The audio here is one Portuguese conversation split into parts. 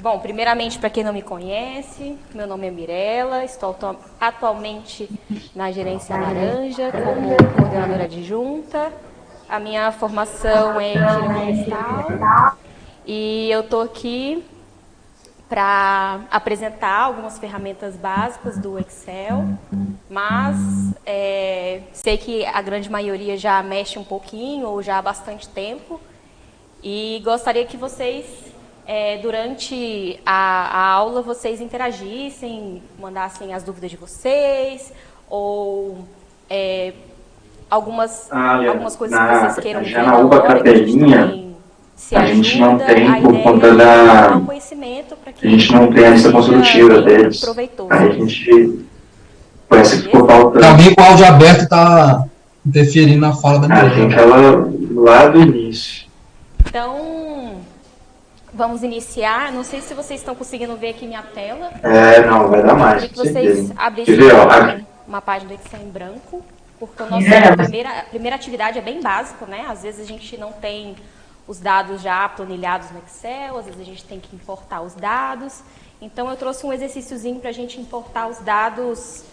Bom, primeiramente, para quem não me conhece, meu nome é Mirela, estou atualmente na Gerência Laranja como coordenadora adjunta. A minha formação é engenharia florestal e eu estou aqui para apresentar algumas ferramentas básicas do Excel, mas sei que a grande maioria já mexe um pouquinho ou já há bastante tempo e gostaria que vocês, durante a aula, vocês interagissem, mandassem as dúvidas de vocês ou algumas coisas que vocês queiram ver na hora, que a gente também se ajuda. A gente não tem, A por ideia conta é da... levar o conhecimento para que A gente não tem a lista construtiva seja bem deles. proveitoso. Aí a gente... Parece que ficou Beleza? faltando. Alguém com o áudio aberto está interferindo na fala da Ah, tem Mirella. aquela lá do início. Então, vamos iniciar. Não sei se vocês estão conseguindo ver aqui minha tela. Não, vai dar mais. Queria que vocês abrissem Quer ver, ó, uma página do Excel em branco, porque a nossa primeira atividade é bem básica, né? Às vezes a gente não tem os dados já planilhados no Excel, às vezes a gente tem que importar os dados. Então, eu trouxe um exercíciozinho para a gente importar os dados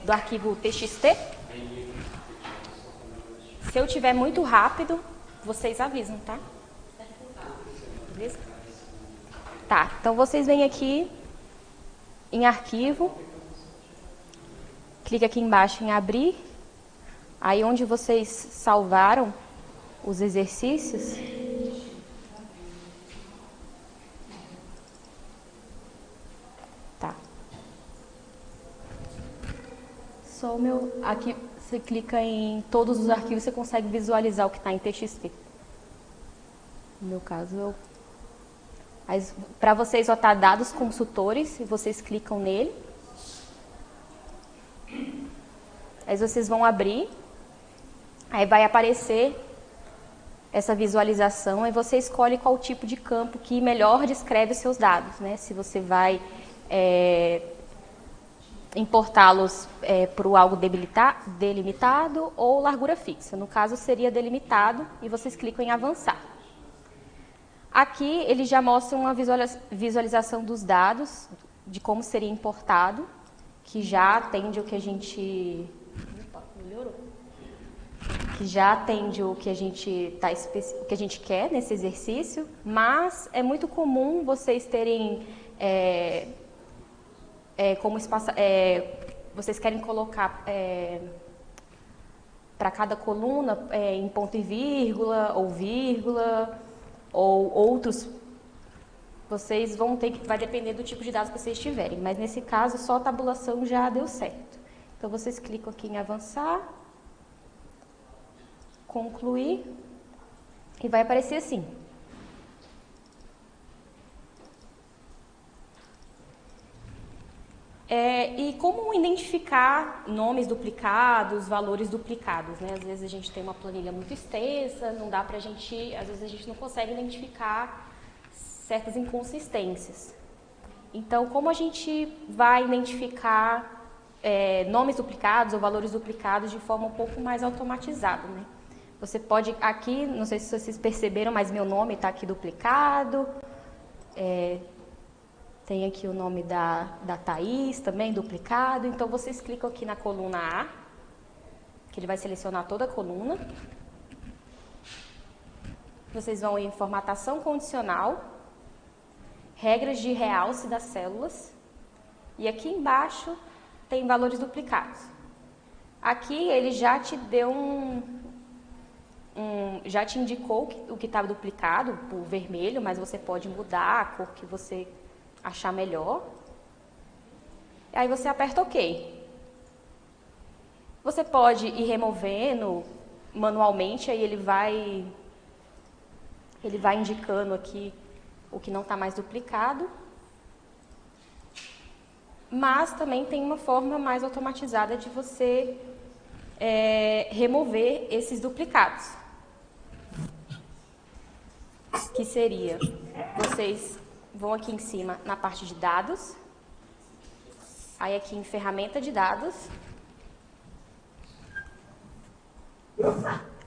do arquivo TXT. Se eu tiver muito rápido, vocês avisam, tá? Beleza? Tá, então vocês vêm aqui em arquivo, clica aqui embaixo em abrir, aí onde vocês salvaram os exercícios, tá. Só o meu, aqui você clica em todos os arquivos, você consegue visualizar o que está em TXT. No meu caso, para vocês botar dados consultores, vocês clicam nele. Aí vocês vão abrir, aí vai aparecer essa visualização, aí você escolhe qual tipo de campo que melhor descreve os seus dados, né? Se você vai importá-los para algo delimitado ou largura fixa. No caso, seria delimitado e vocês clicam em avançar. Aqui, ele já mostra uma visualização dos dados, de como seria importado, que já atende o que a gente... Melhorou. Que já atende o que a gente, o que a gente quer nesse exercício, mas é muito comum vocês terem... vocês querem colocar para cada coluna em ponto e vírgula ou vírgula ou outros, vocês vão ter que, vai depender do tipo de dados que vocês tiverem, mas nesse caso só a tabulação já deu certo. Então vocês clicam aqui em avançar, concluir e vai aparecer assim. E como identificar nomes duplicados, valores duplicados, né? Às vezes a gente tem uma planilha muito extensa, não dá pra gente, às vezes a gente não consegue identificar certas inconsistências. Então, como a gente vai identificar nomes duplicados ou valores duplicados de forma um pouco mais automatizada, né? Você pode, aqui, não sei se vocês perceberam, mas meu nome está aqui duplicado, tem aqui o nome da Thaís também, duplicado. Então, vocês clicam aqui na coluna A, que ele vai selecionar toda a coluna. Vocês vão em formatação condicional, regras de realce das células. E aqui embaixo tem valores duplicados. Aqui ele já te deu já te indicou o que estava duplicado por vermelho, mas você pode mudar a cor que você achar melhor. Aí você aperta OK. Você pode ir removendo manualmente, aí ele vai indicando aqui o que não está mais duplicado. Mas também tem uma forma mais automatizada de você remover esses duplicados. Que seria, vocês vão aqui em cima na parte de dados, aí aqui em ferramenta de dados,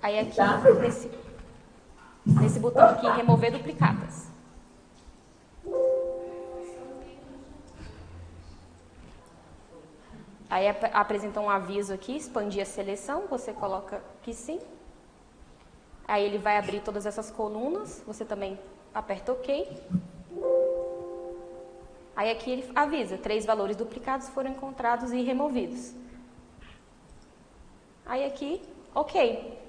aí aqui nesse botão aqui, remover duplicadas. Aí apresenta um aviso aqui, expandir a seleção, você coloca que sim. Aí ele vai abrir todas essas colunas, você também aperta OK. Aí aqui ele avisa, 3 valores duplicados foram encontrados e removidos. Aí aqui, OK.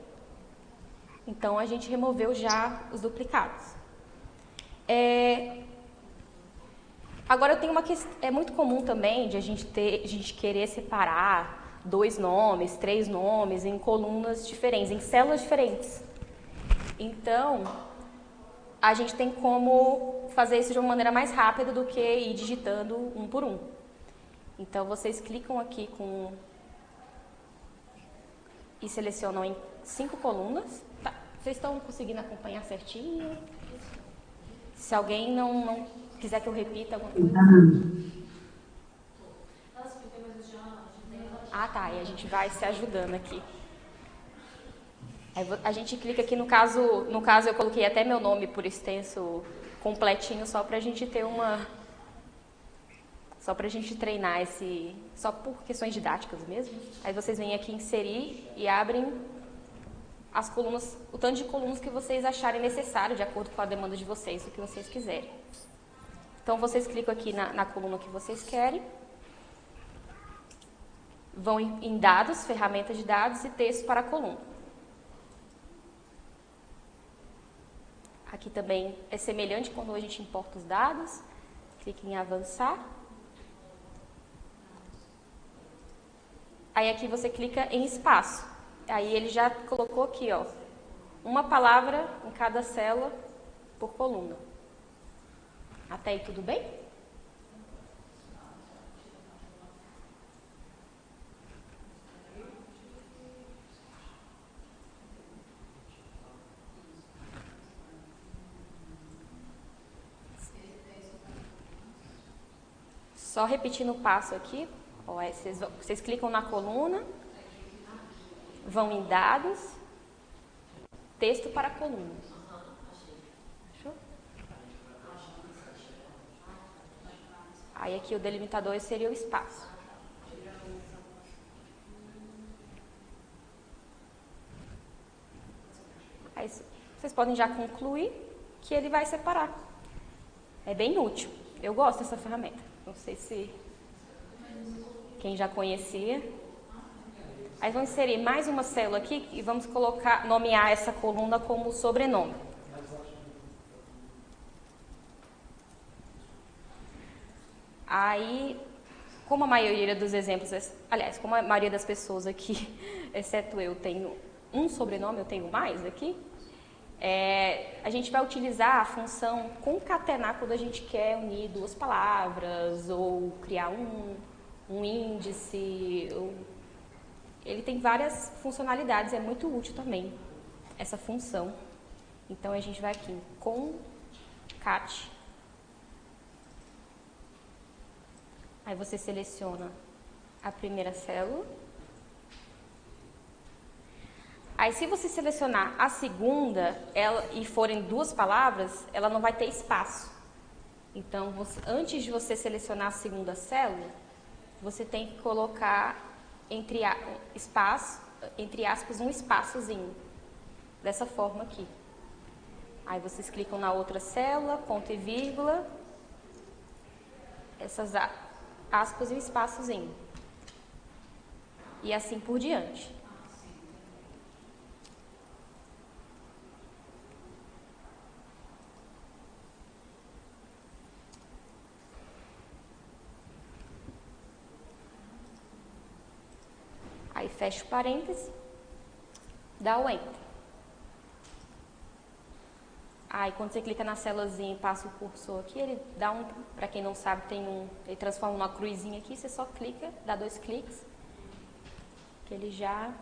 Então a gente removeu já os duplicados. Agora eu tenho uma questão, é muito comum também de a gente querer separar 2 nomes, 3 nomes em colunas diferentes, em células diferentes. Então, a gente tem como fazer isso de uma maneira mais rápida do que ir digitando um por um. Então, vocês clicam aqui e selecionam em 5 colunas. Tá. Vocês estão conseguindo acompanhar certinho? Se alguém não quiser que eu repita alguma coisa. Ah, tá. E a gente vai se ajudando aqui. Aí a gente clica aqui, no caso eu coloquei até meu nome por extenso completinho, só pra gente ter só pra gente treinar só por questões didáticas mesmo. Aí vocês vêm aqui inserir e abrem as colunas, o tanto de colunas que vocês acharem necessário, de acordo com a demanda de vocês, o que vocês quiserem. Então vocês clicam aqui na coluna que vocês querem, vão em dados, ferramentas de dados e texto para a coluna. Aqui também é semelhante quando a gente importa os dados. Clique em avançar. Aí aqui você clica em espaço. Aí ele já colocou aqui, ó, uma palavra em cada célula por coluna. Até aí tudo bem? Só repetindo o passo aqui, ó, vocês clicam na coluna, vão em dados, texto para a coluna. Achou? Aí aqui o delimitador seria o espaço. Aí vocês podem já concluir que ele vai separar. É bem útil. Eu gosto dessa ferramenta. Não sei se quem já conhecia. Aí vamos inserir mais uma célula aqui e vamos nomear essa coluna como sobrenome. Aí, como a maioria dos exemplos, aliás, como a maioria das pessoas aqui, exceto eu, tenho um sobrenome, eu tenho mais aqui, a gente vai utilizar a função concatenar quando a gente quer unir 2 palavras ou criar um índice. Ele tem várias funcionalidades, é muito útil também essa função. Então a gente vai aqui em concat. Aí você seleciona a primeira célula. Aí se você selecionar a segunda e forem 2 palavras, ela não vai ter espaço. Então, antes de você selecionar a segunda célula, você tem que colocar entre aspas um espaçozinho, dessa forma aqui. Aí vocês clicam na outra célula, ponto e vírgula, essas aspas e um espaçozinho. E assim por diante. Aí fecha o parêntese, dá o Enter. Aí quando você clica na célulazinha e passa o cursor aqui, ele dá para quem não sabe, ele transforma uma cruzinha aqui, você só clica, dá 2 cliques, que ele já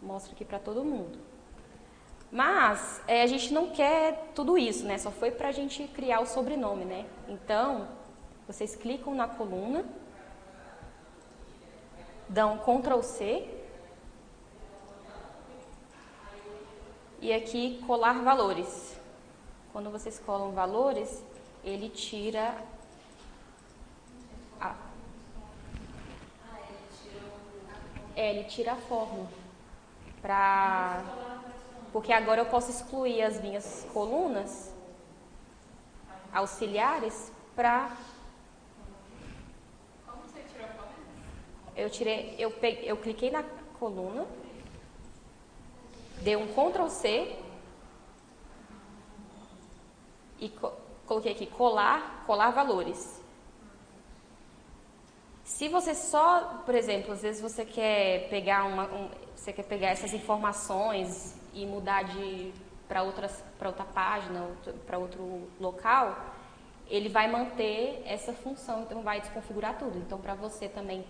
mostra aqui para todo mundo. Mas a gente não quer tudo isso, né? Só foi para a gente criar o sobrenome, né? Então, vocês clicam na coluna, dão Ctrl C e aqui colar valores. Quando vocês colam valores, ele tira Ele tira a fórmula. Porque agora eu posso excluir as minhas colunas auxiliares para... Como você tirou a fórmula? Eu cliquei na coluna, dei um Ctrl C e coloquei aqui colar valores. Se você só, por exemplo, às vezes você quer pegar essas informações e mudar para outra página, para outro local, ele vai manter essa função, então vai desconfigurar tudo. Então, para você também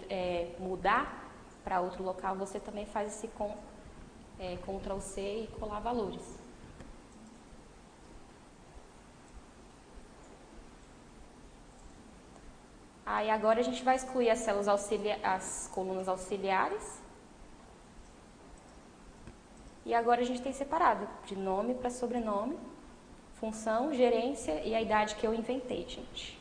mudar para outro local, você também faz esse Ctrl C e colar valores. Aí agora a gente vai excluir as colunas auxiliares. E agora a gente tem separado de nome para sobrenome, função, gerência e a idade que eu inventei, gente.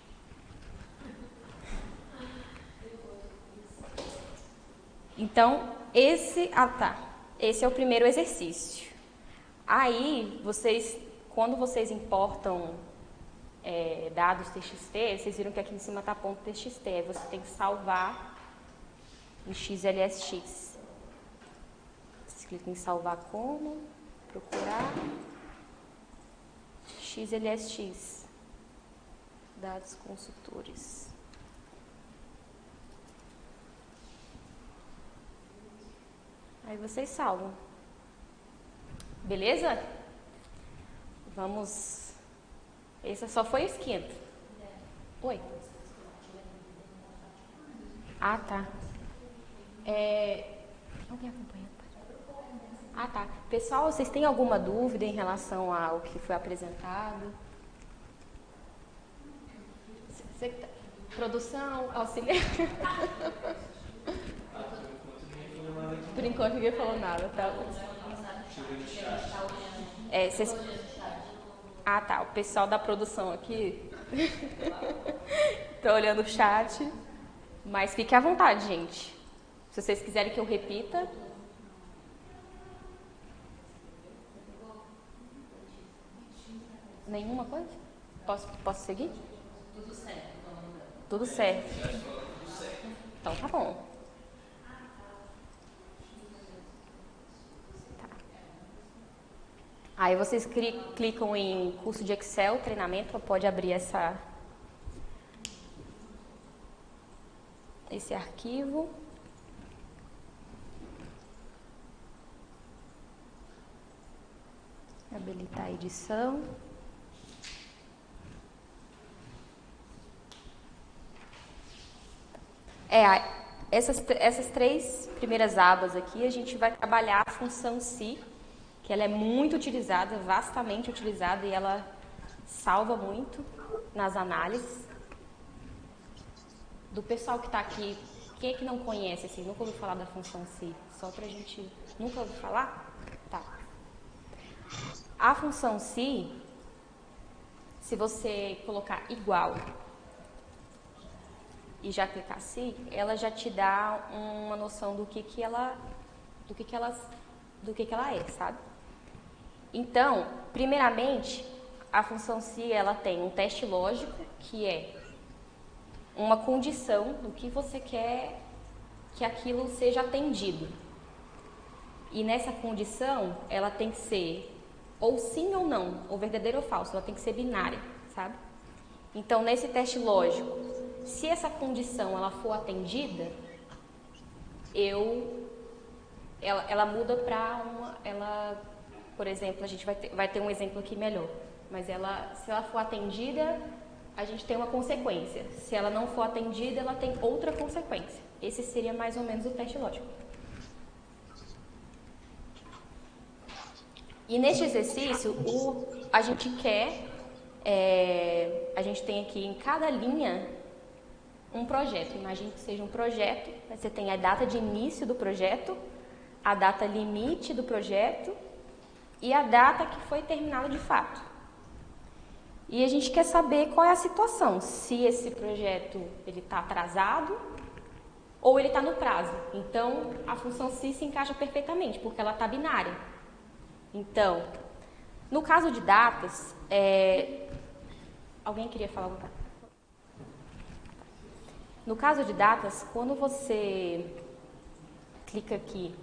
Então, esse é o primeiro exercício. Aí, quando vocês importam dados TXT, vocês viram que aqui em cima está ponto .txt, aí você tem que salvar em XLSX. Vocês clicam em salvar como, procurar, XLSX, dados consultores. Aí vocês salvam. Beleza? Vamos... Esse só foi o esquenta. Oi? Ah, tá. Alguém acompanhando? Ah, tá. Pessoal, vocês têm alguma dúvida em relação ao que foi apresentado? Produção, auxiliar? Por enquanto ninguém falou nada, tá? Ah, tá. O pessoal da produção aqui tá olhando o chat. Mas fique à vontade, gente. Se vocês quiserem que eu repita. Nenhuma coisa? Posso seguir? Tudo certo. Tudo certo. Então tá bom. Aí vocês clicam em curso de Excel, treinamento, pode abrir esse arquivo. Habilitar a edição. Essas três primeiras abas aqui, a gente vai trabalhar a função SI, que ela é muito utilizada, vastamente utilizada, e ela salva muito nas análises. Do pessoal que está aqui, quem é que não conhece, assim, nunca ouviu falar da função SI? Só pra gente... Nunca ouviu falar? Tá. A função SI, se você colocar igual e já clicar SI, ela já te dá uma noção do que ela é, sabe? Então, primeiramente, a função SI, ela tem um teste lógico, que é uma condição do que você quer que aquilo seja atendido. E nessa condição, ela tem que ser ou sim ou não, ou verdadeiro ou falso, ela tem que ser binária, sabe? Então, nesse teste lógico, se essa condição ela for atendida, ela muda para por exemplo, a gente vai ter um exemplo aqui melhor, mas se ela for atendida, a gente tem uma consequência. Se ela não for atendida, ela tem outra consequência. Esse seria mais ou menos o teste lógico. E neste exercício, a gente tem aqui em cada linha um projeto. Imagine que seja um projeto, você tem a data de início do projeto, a data limite do projeto e a data que foi terminada de fato. E a gente quer saber qual é a situação, se esse projeto está atrasado ou ele está no prazo. Então, a função se encaixa perfeitamente, porque ela está binária. Então, no caso de datas, alguém queria falar alguma coisa? No caso de datas, quando você clica aqui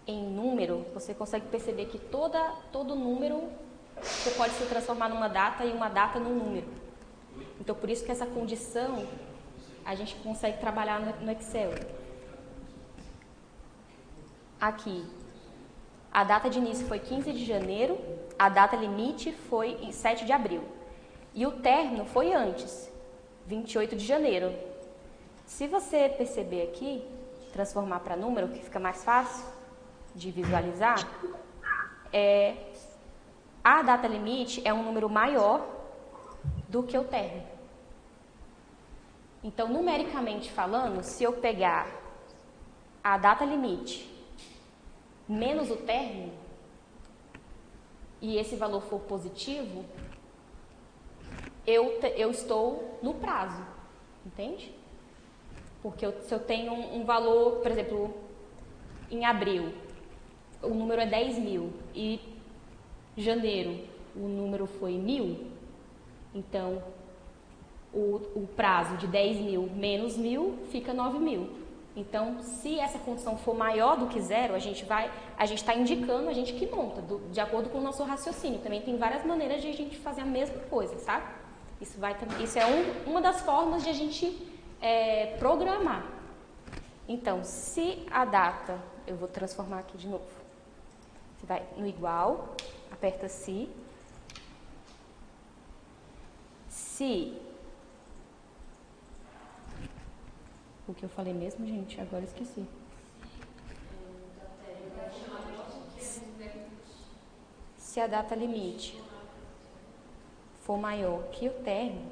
em número, você consegue perceber que todo número você pode se transformar numa data e uma data num número. Então, por isso que essa condição a gente consegue trabalhar no Excel. Aqui, a data de início foi 15 de janeiro, a data limite foi em 7 de abril. E o término foi antes, 28 de janeiro. Se você perceber aqui, transformar para número, que fica mais fácil de visualizar, a data limite é um número maior do que o término. Então, numericamente falando, se eu pegar a data limite menos o término, e esse valor for positivo, eu estou no prazo, entende? Porque se eu tenho um valor, por exemplo, em abril, o número é 10 mil, e janeiro o número foi 1.000, então o prazo de 10 mil menos 1.000 fica 9.000. Então, se essa condição for maior do que zero, a gente está indicando a gente que monta, de acordo com o nosso raciocínio. Também tem várias maneiras de a gente fazer a mesma coisa, sabe? Isso é uma das formas de a gente programar. Então, se a data, eu vou transformar aqui de novo. Você vai no igual, aperta se. Se o que eu falei mesmo, gente? Agora eu esqueci. Se a data limite for maior que o término...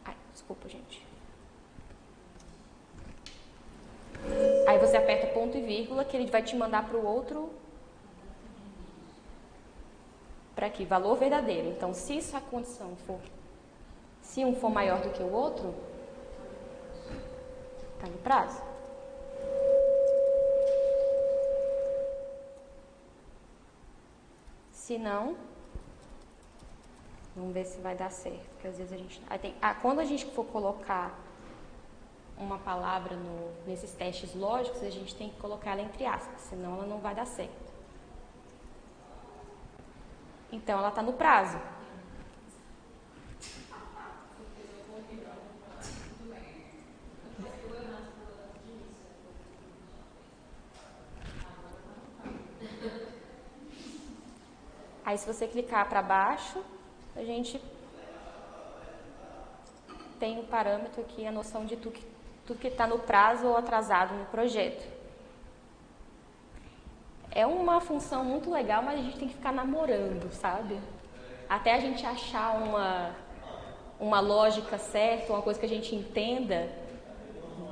Ai, desculpa, gente. Aí você aperta ponto e vírgula, que ele vai te mandar para o outro... Para aqui, valor verdadeiro. Então, se essa condição for... Se um for maior do que o outro... Está no prazo. Se não, vamos ver se vai dar certo. Porque às vezes a gente... quando a gente for colocar uma palavra nesses testes lógicos, a gente tem que colocar ela entre aspas, senão ela não vai dar certo. Então, ela está no prazo. Aí, se você clicar para baixo, a gente tem o parâmetro aqui, a noção de tudo que está no prazo ou atrasado no projeto. É uma função muito legal, mas a gente tem que ficar namorando, sabe? Até a gente achar uma lógica certa, uma coisa que a gente entenda,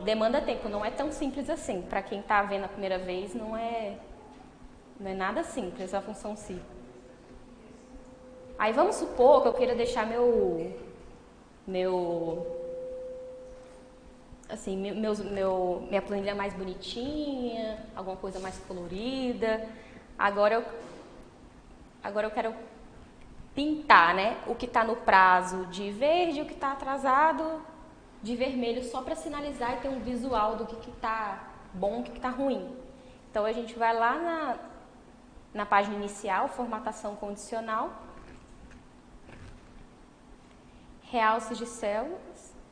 demanda tempo. Não é tão simples assim. Para quem está vendo a primeira vez, não é nada simples a função si. Aí vamos supor que eu queira deixar minha planilha mais bonitinha, alguma coisa mais colorida. Agora eu quero pintar, né? O que está no prazo de verde e o que está atrasado de vermelho, só para sinalizar e ter um visual do que está bom e o que está ruim. Então a gente vai lá na página inicial, formatação condicional, realces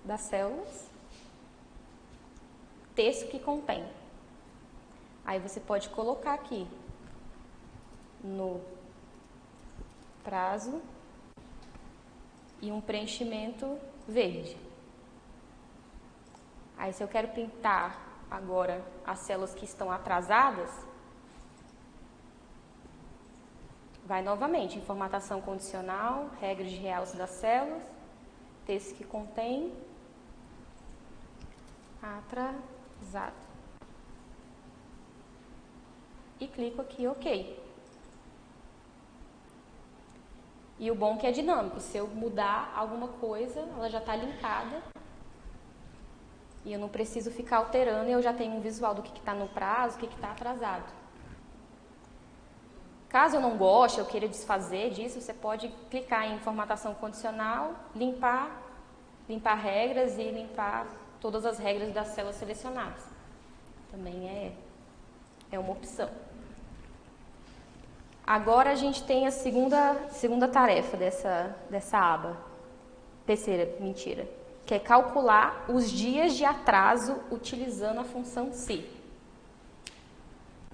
das células, texto que contém. Aí você pode colocar aqui no prazo e um preenchimento verde. Aí se eu quero pintar agora as células que estão atrasadas, vai novamente em formatação condicional, regras de realce das células, texto que contém atrasado. E clico aqui OK. E o bom é que é dinâmico. Se eu mudar alguma coisa, ela já está linkada E eu não preciso ficar alterando, eu já tenho um visual do que está no prazo, o que está atrasado. Caso eu não goste, eu queira desfazer disso, você pode clicar em formatação condicional, limpar regras e limpar todas as regras das células selecionadas. Também é uma opção. Agora a gente tem a segunda tarefa dessa aba. Terceira, mentira. Que é calcular os dias de atraso utilizando a função se.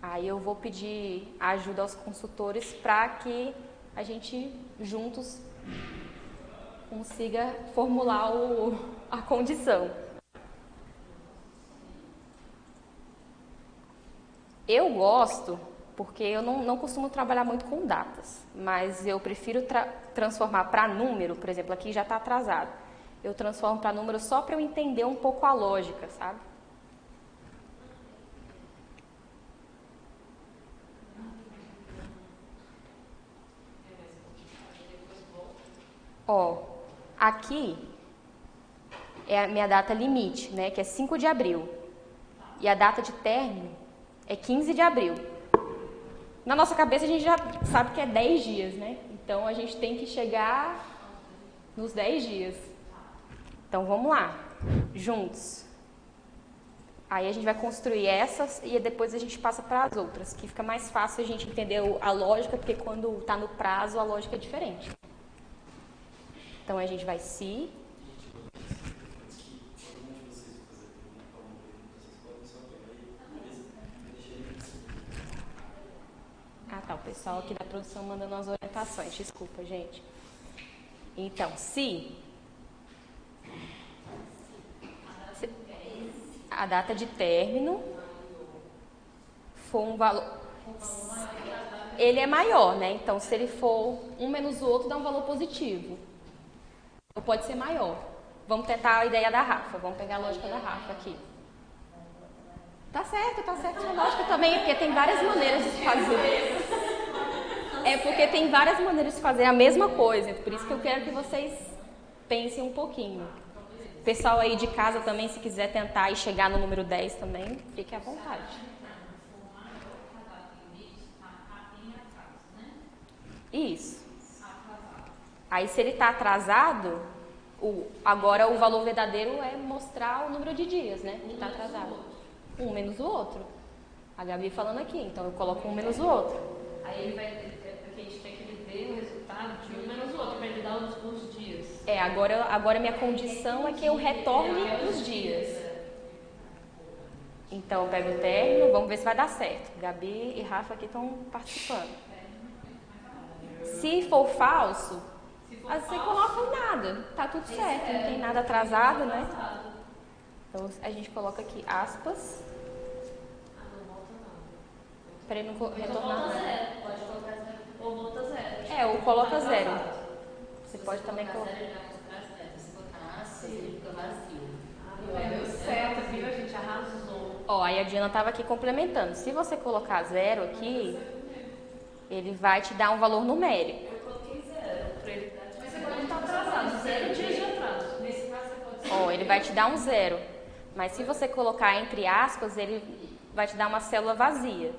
Aí eu vou pedir ajuda aos consultores para que a gente juntos consiga formular a condição. Eu gosto, porque eu não costumo trabalhar muito com datas, mas eu prefiro transformar para número, por exemplo, aqui já está atrasado. Eu transformo para número só para eu entender um pouco a lógica, sabe? Ó, aqui é a minha data limite, né, que é 5 de abril. E a data de término é 15 de abril. Na nossa cabeça a gente já sabe que é 10 dias, né? Então a gente tem que chegar nos 10 dias. Então vamos lá, juntos. Aí a gente vai construir essas e depois a gente passa para as outras, que fica mais fácil a gente entender a lógica, porque quando está no prazo a lógica é diferente. Então a gente vai se... Ah tá, o pessoal aqui da produção mandando as orientações, desculpa gente. Então, se a data de término for um valor... Ele é maior, né? Então, se ele for um menos o outro, dá um valor positivo. Ou pode ser maior. Vamos tentar a ideia da Rafa. Vamos pegar a lógica da Rafa aqui. Tá certo a lógica também, porque tem várias maneiras de fazer. É porque tem várias maneiras de fazer a mesma coisa. Por isso que eu quero que vocês pensem um pouquinho. O pessoal aí de casa também, se quiser tentar e chegar no número 10 também, fique à vontade. Isso. Aí se ele está atrasado, agora o valor verdadeiro é mostrar o número de dias, né? Que está atrasado. Um menos o outro. A Gabi falando aqui, então eu coloco um menos o outro. Aí ele vai, porque a gente tem que ver o resultado de um menos o outro, para ele dar os dias. Agora minha condição é que eu retorne os dias. Então eu pego o término, vamos ver se vai dar certo. Gabi e Rafa aqui estão participando. Se for falso, você coloca nada, tá tudo certo, não tem nada atrasado, né? Então a gente coloca aqui aspas. Para ele não retornar nada. Pode colocar zero. Ou volta zero. Ou coloca zero. Você pode também colocar. Se colocar aspas, ele fica vazio. Deu certo, viu? A gente arrasou. Ó, aí a Diana estava aqui complementando. Se você colocar zero aqui, ele vai te dar um valor numérico. Eu coloquei zero para ele dar. Mas você pode estar atrasado, 0 dias de atraso. Nesse caso você pode ser. Ó, ele vai te dar um zero. Mas se você colocar entre aspas, ele vai te dar uma célula vazia.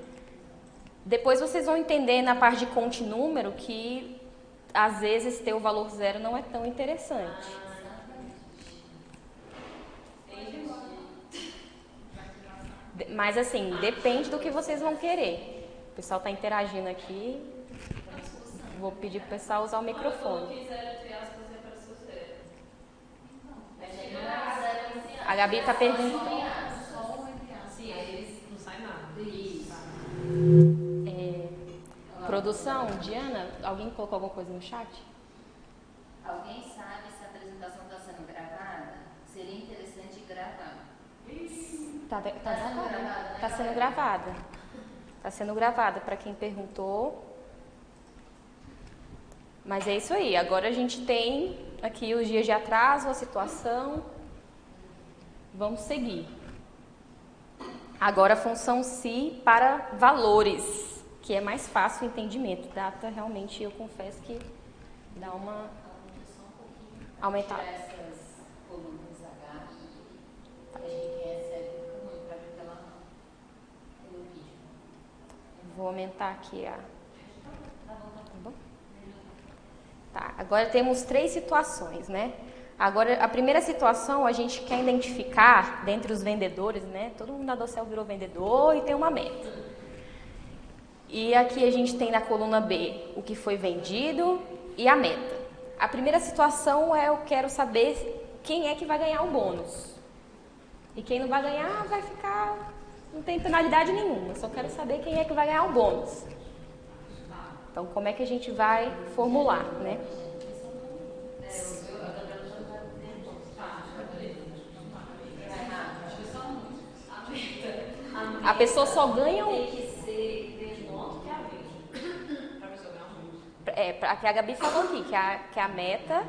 Depois vocês vão entender na parte de conte número que às vezes ter o valor zero não é tão interessante. Mas assim, depende do que vocês vão querer. O pessoal está interagindo aqui. Vou pedir para o pessoal usar o microfone. A Gabi está perguntando. Sim, aí eles não sai nada. Produção, Diana, alguém colocou alguma coisa no chat? Alguém sabe se a apresentação está sendo gravada? Seria interessante gravar. Tá sendo gravada, né? Tá sendo gravada. Tá sendo gravada para quem perguntou. Mas é isso aí. Agora a gente tem aqui os dias de atraso, a situação. Vamos seguir. Agora a função se para valores, que é mais fácil o entendimento. Data, realmente, eu confesso que dá uma aumentada. Essas colunas H, a gente Vou aumentar aqui a... Tá bom? Tá, agora temos 3 situações, né? Agora, a primeira situação, a gente quer identificar, dentre os vendedores, né? Todo mundo da Docel virou vendedor e tem uma meta. E aqui a gente tem na coluna B o que foi vendido e a meta. A primeira situação é eu quero saber quem é que vai ganhar o bônus. E quem não vai ganhar vai ficar... Não tem penalidade nenhuma, só quero saber quem é que vai ganhar o bônus. Então, como é que a gente vai formular, né? A pessoa só ganha Tem que ser menor que a venda. Para a pessoa ganhar muito. a que a Gabi falou aqui, que a meta...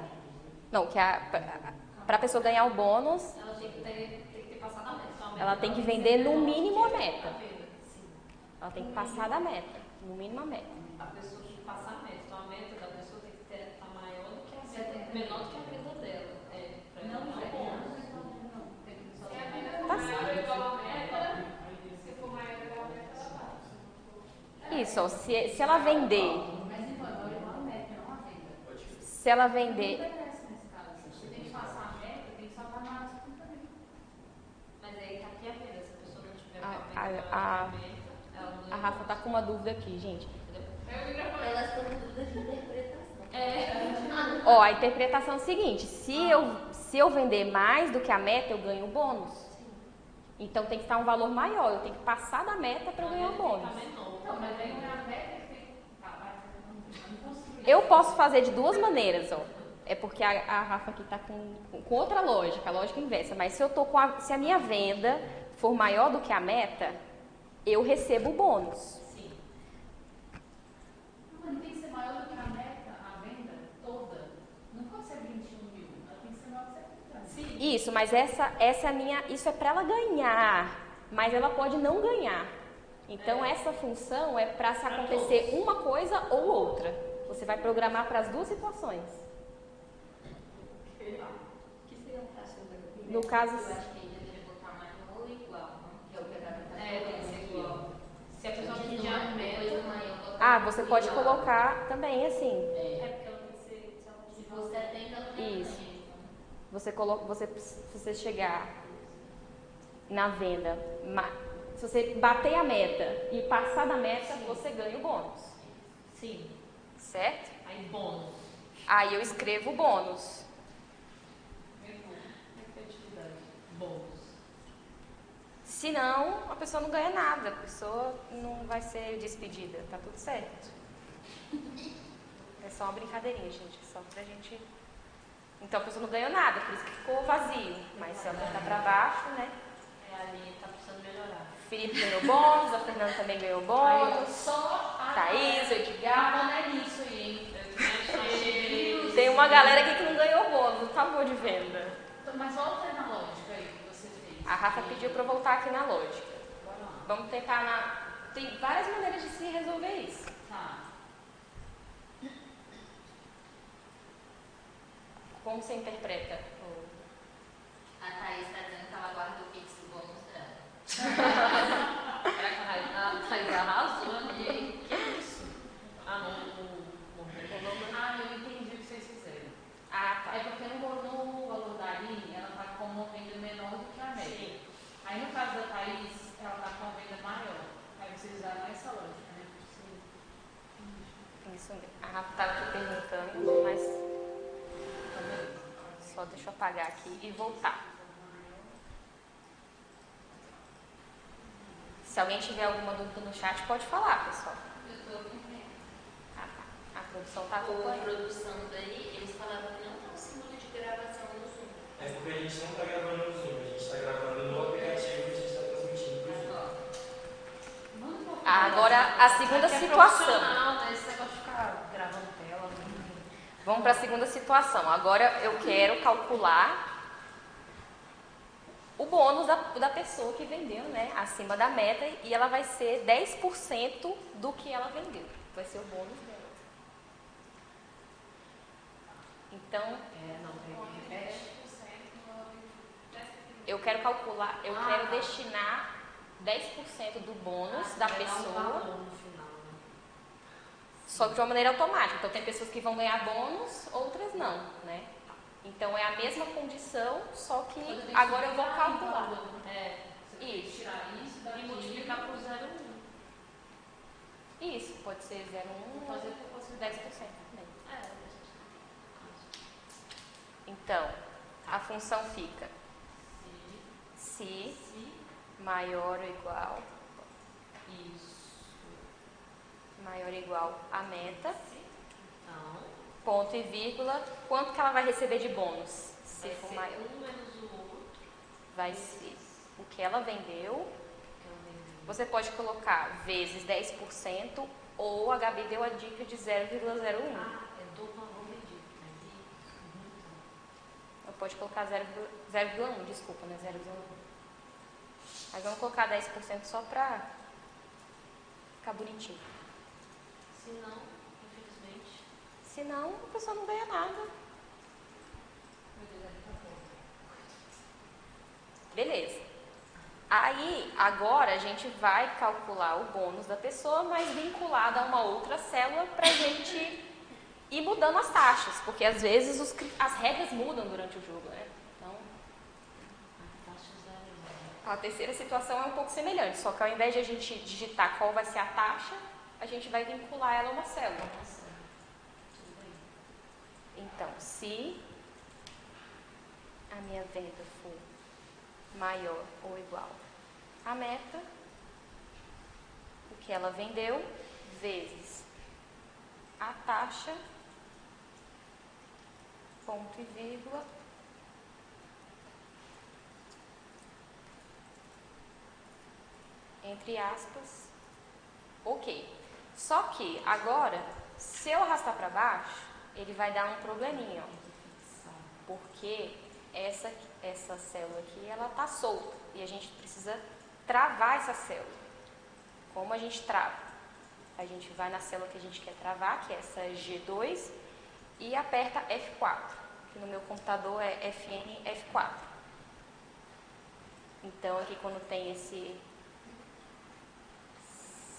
Não, para a pessoa ganhar o bônus, Ela tem que ter passado a meta. Então, a meta ela tem que vender no mínimo a meta. Ela tem que passar da meta, no mínimo a meta. A pessoa tem que passar a meta. Então, a meta da pessoa tem que estar maior do que a meta, menor do que a venda dela. Para ela ganhar o bônus. Se a venda for Tá maior ou igual a meta, se for maior ou igual a meta, ela vai. Isso, ó, se ela vender... Mas então, é igual a meta, não a venda. Se ela vender... Não interessa nesse caso. Você tem que passar a meta, tem que só estar na também. Mas aí tá aqui a venda. Se a pessoa não tiver A Rafa tá com uma dúvida aqui, gente. Elas estão com dúvida de interpretação. Ó, a interpretação é o seguinte, se eu vender mais do que a meta, eu ganho o bônus. Então tem que estar um valor maior, eu tenho que passar da meta para eu ganhar o bônus. Não, mas aí não é a meta que tem. Eu posso fazer de 2 maneiras, ó. É porque a Rafa aqui tá com outra lógica, a lógica inversa. Mas se eu tô se a minha venda for maior do que a meta, eu recebo o bônus. Sim. Não tem que ser maior do que a meta, a venda toda. Não pode ser 21 mil, ela tem que ser maior do que 70. Sim. Isso, mas essa é a minha... Isso é para ela ganhar, mas ela pode não ganhar. Então, essa função é para se acontecer uma coisa ou outra. Você vai programar para as 2 situações. Que seria um caso da No caso... Eu acho que ainda deve botar maior ou igual, né? Que é o que a Gabi tá Tem que ser igual. Se a pessoa pedir a meta... Ah, você pode colocar também assim. Porque ela tem que ser... Se for 70, ela tem Isso. Se você chegar na venda, se você bater a meta e passar da meta, você ganha o bônus. Sim. Certo? Aí, bônus. Aí eu escrevo o bônus. Efetividade. Bônus. Se não, a pessoa não ganha nada, a pessoa não vai ser despedida, tá tudo certo. É só uma brincadeirinha, gente, só pra gente... Então a pessoa não ganhou nada, por isso que ficou vazio. Mas se ela botar pra baixo, né? Ali tá precisando melhorar. Felipe ganhou bônus, a Fernanda também ganhou bônus. só a Thaís, o Edgar. não é nisso aí, hein? Tem uma galera aqui que não ganhou bônus, não favor de venda. Mas volta na lógica aí que você fez. A Rafa pediu pra eu voltar aqui na lógica. Bora lá. Vamos tentar Tem várias maneiras de se resolver isso. Tá. Como você interpreta? A Thaís está dizendo que ela guarda o Pix do bônus dela. Caraca, a Thaís arrasou ali. Que isso? Ah, não. Ah, eu entendi o que vocês fizeram. Ah, tá. É porque no valor da Aline, ela está com uma venda menor do que a média. Sim. Aí no caso da Thaís, ela está com uma venda maior. Aí vocês usaram essa lógica, né? Isso mesmo. A Rafa estava aqui perguntando, mas só deixa eu apagar aqui e voltar. Se alguém tiver alguma dúvida no chat, pode falar, pessoal. Eu estou acompanhando. Ah, tá. A produção está A acompanhando. produção daí, eles falavam que não tem símbolo de gravação no Zoom. É porque a gente não está gravando no Zoom, a gente está gravando no aplicativo e a gente está transmitindo para o Zoom. Agora, a segunda Aqui é situação. profissional, né? Esse negócio de ficar gravando tela. Vamos para a segunda situação. Agora eu quero calcular o bônus da pessoa que vendeu, né, acima da meta, e ela vai ser 10% do que ela vendeu. Vai ser o bônus dela. Então, eu quero calcular, eu quero destinar 10% do bônus da pessoa sobe de uma maneira automática. Então tem pessoas que vão ganhar bônus, outras não, né? Então é a mesma condição, só que agora eu vou calcular. Isso. Tirar isso daqui e multiplicar por 0,1. Isso, pode ser 0,1 ou 10% também. Então, a função fica se maior ou igual a meta, ponto e vírgula, quanto que ela vai receber de bônus? Se for maior, um menos o outro. vai ser o que ela vendeu. Você pode colocar vezes 10% ou a Gabi deu a dica de 0,01. É do valor vendido. Pode colocar 0,1, desculpa, né? 0,01. Mas vamos colocar 10% só para ficar bonitinho. Se não, infelizmente. Senão, a pessoa não ganha nada. Beleza. Aí, agora a gente vai calcular o bônus da pessoa, mas vinculado a uma outra célula para a gente ir mudando as taxas, porque às vezes as regras mudam durante o jogo, né? Então, a terceira situação é um pouco semelhante, só que ao invés de a gente digitar qual vai ser a taxa, a gente vai vincular ela a uma célula. Então, se a minha venda for maior ou igual à meta, o que ela vendeu, vezes a taxa, ponto e vírgula, entre aspas, ok. Só que agora, se eu arrastar para baixo, ele vai dar um probleminha, ó, porque essa célula aqui, ela tá solta e a gente precisa travar essa célula. Como a gente trava? A gente vai na célula que a gente quer travar, que é essa G2, e aperta F4, que no meu computador é FN F4. Então aqui quando tem esse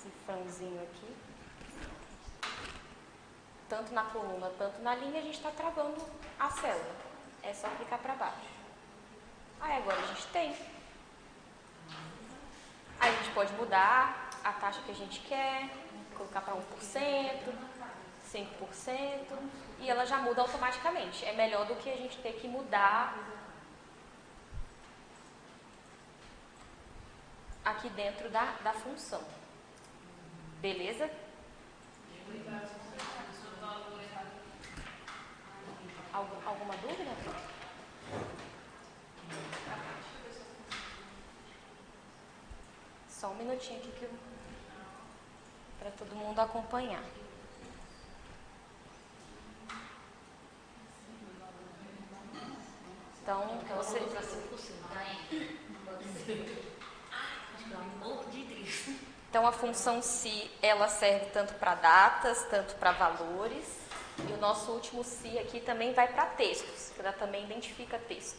cifrãozinho aqui, tanto na coluna, tanto na linha, a gente está travando a célula. É só clicar para baixo. Aí agora a gente tem. Aí a gente pode mudar a taxa que a gente quer, colocar para 1%, 5%, e ela já muda automaticamente. É melhor do que a gente ter que mudar aqui dentro da função. Beleza? Alguma dúvida? Só um minutinho aqui para todo mundo acompanhar. Então, você... Então, a função se, ela serve tanto para datas, tanto para valores. E o nosso último se aqui também vai para textos, que ela também identifica texto.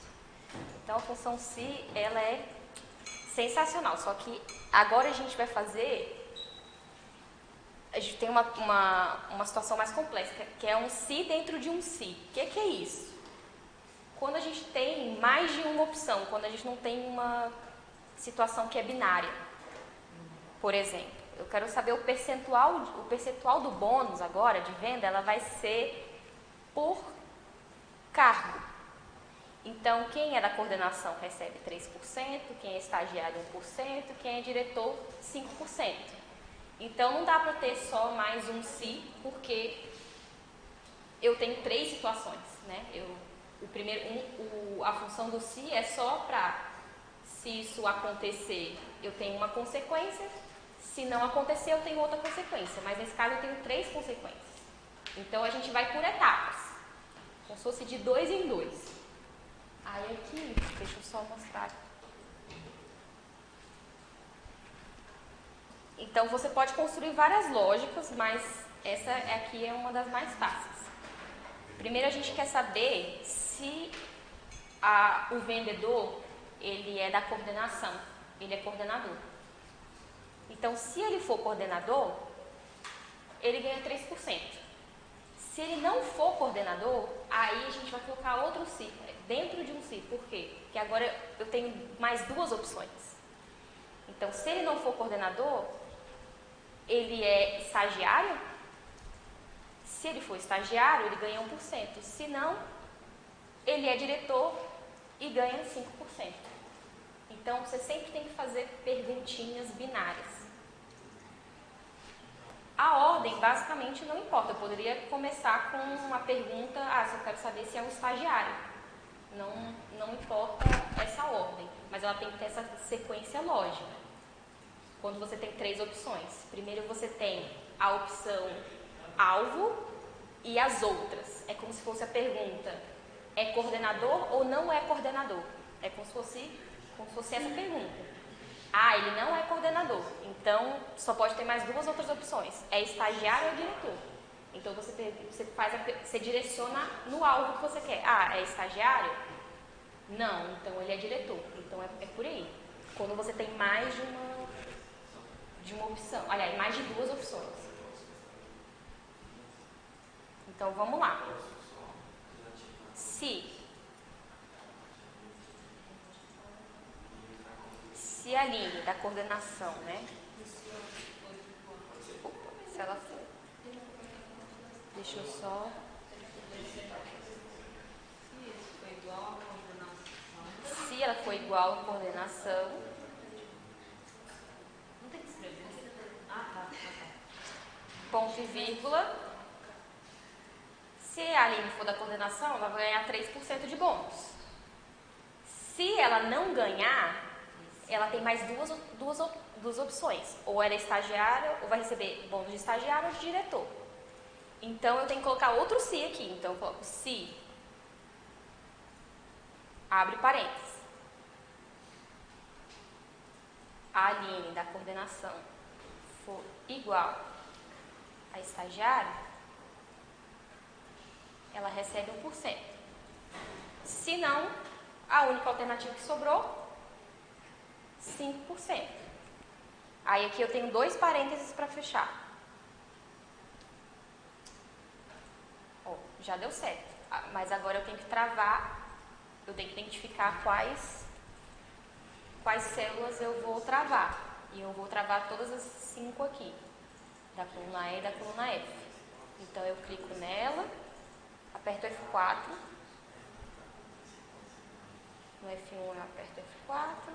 Então, a função se, ela é sensacional. Só que agora a gente vai fazer... A gente tem uma situação mais complexa, que é um se dentro de um se. O que é isso? Quando a gente tem mais de uma opção, quando a gente não tem uma situação que é binária. Por exemplo, eu quero saber o percentual do bônus agora de venda, ela vai ser por cargo. Então, quem é da coordenação recebe 3%, quem é estagiário 1%, quem é diretor 5%. Então, não dá para ter só mais um se, porque eu tenho 3 situações, né? A função do se é só para, se isso acontecer, eu tenho uma consequência, se não acontecer, eu tenho outra consequência, mas nesse caso eu tenho 3 consequências. Então, a gente vai por etapas, como se fosse de 2 em 2. Aí aqui, deixa eu só mostrar. Então, você pode construir várias lógicas, mas essa aqui é uma das mais fáceis. Primeiro, a gente quer saber se o vendedor, ele é da coordenação, ele é coordenador. Então, se ele for coordenador, ele ganha 3%. Se ele não for coordenador, aí a gente vai colocar outro si, dentro de um si. Por quê? Porque agora eu tenho mais duas opções. Então, se ele não for coordenador, ele é estagiário. Se ele for estagiário, ele ganha 1%. Se não, ele é diretor e ganha 5%. Então, você sempre tem que fazer perguntinhas binárias. A ordem, basicamente, não importa. Eu poderia começar com uma pergunta, se eu quero saber se é um estagiário. Não importa essa ordem, mas ela tem que ter essa sequência lógica. Quando você tem 3 opções. Primeiro você tem a opção alvo e as outras. É como se fosse a pergunta, é coordenador ou não é coordenador? É como se fosse essa pergunta. Ele não é coordenador, então só pode ter mais 2 outras opções. É estagiário ou diretor? Então você direciona no alvo que você quer. É estagiário? Não, então ele é diretor. Então é por aí. Quando você tem mais de uma opção, aliás, mais de 2 opções. Então vamos lá. Se a Aline da coordenação, né? Se ela for. Deixa eu só. Se ela for igual à coordenação. Não tem que escrever. Ponto e vírgula. Se a Aline for da coordenação, ela vai ganhar 3% de bônus. Se ela não ganhar, ela tem mais duas opções. Ou ela é estagiária, ou vai receber bônus de estagiário ou de diretor. Então, eu tenho que colocar outro se aqui. Então, eu coloco se, abre parênteses, a Aline da coordenação for igual a estagiário, ela recebe 1%. Se não, a única alternativa que sobrou, 5%. Aí aqui eu tenho 2 parênteses para fechar. Já deu certo. Mas agora eu tenho que travar, eu tenho que identificar quais células eu vou travar. E eu vou travar todas as 5 aqui, da coluna E e da coluna F. Então eu clico nela, aperto F4. No F1 eu aperto F4.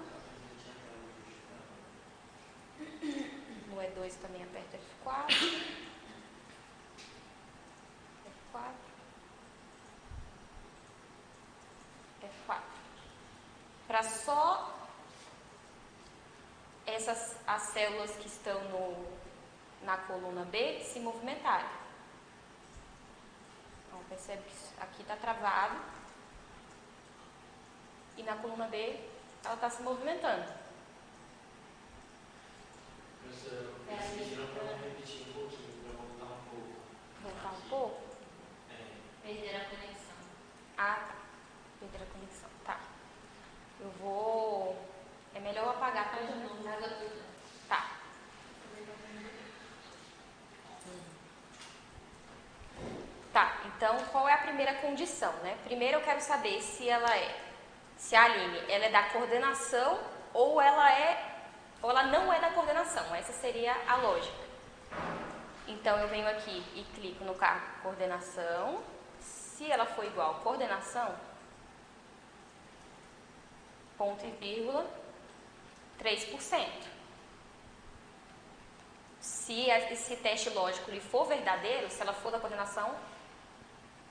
No E2 também aperto F4. F4. F4. Para só as células que estão na coluna B se movimentarem. Então, percebe que aqui está travado. E na coluna B ela está se movimentando. Professor, pediram para repetir um pouquinho, para voltar um pouco. Voltar um pouco? Perder a conexão. Tá. Perder a conexão. Tá. Eu vou... É melhor eu apagar para não. Tá. Tá, então qual é a primeira condição, né? Primeiro eu quero saber se a Aline, ela é da coordenação ou ela não é da coordenação. Essa seria a lógica. Então eu venho aqui e clico no cargo coordenação. Se ela for igual a coordenação, ponto e vírgula, 3%. Se esse teste lógico lhe for verdadeiro, se ela for da coordenação,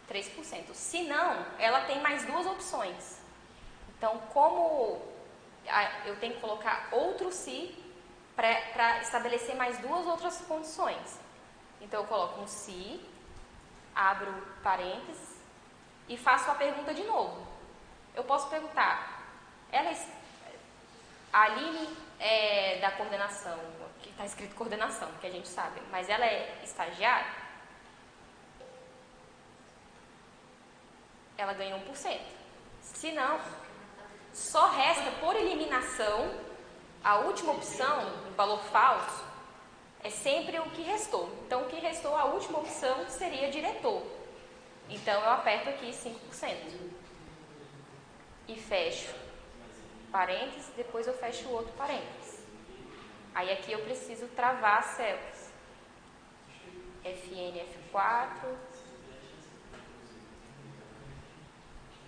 3%. Se não, ela tem mais 2 opções. Então, como eu tenho que colocar outro se para estabelecer mais 2 outras condições. Então, eu coloco um se, abro parênteses e faço a pergunta de novo. Eu posso perguntar, a Aline é da coordenação, que está escrito coordenação, que a gente sabe, mas ela é estagiária? Ela ganha 1%. Se não, só resta por eliminação a última opção, o valor falso, É sempre o que restou. Então, o que restou, a última opção seria diretor. Então, eu aperto aqui 5%. E fecho parênteses, depois eu fecho o outro parênteses. Aí aqui eu preciso travar as células. FN, F4.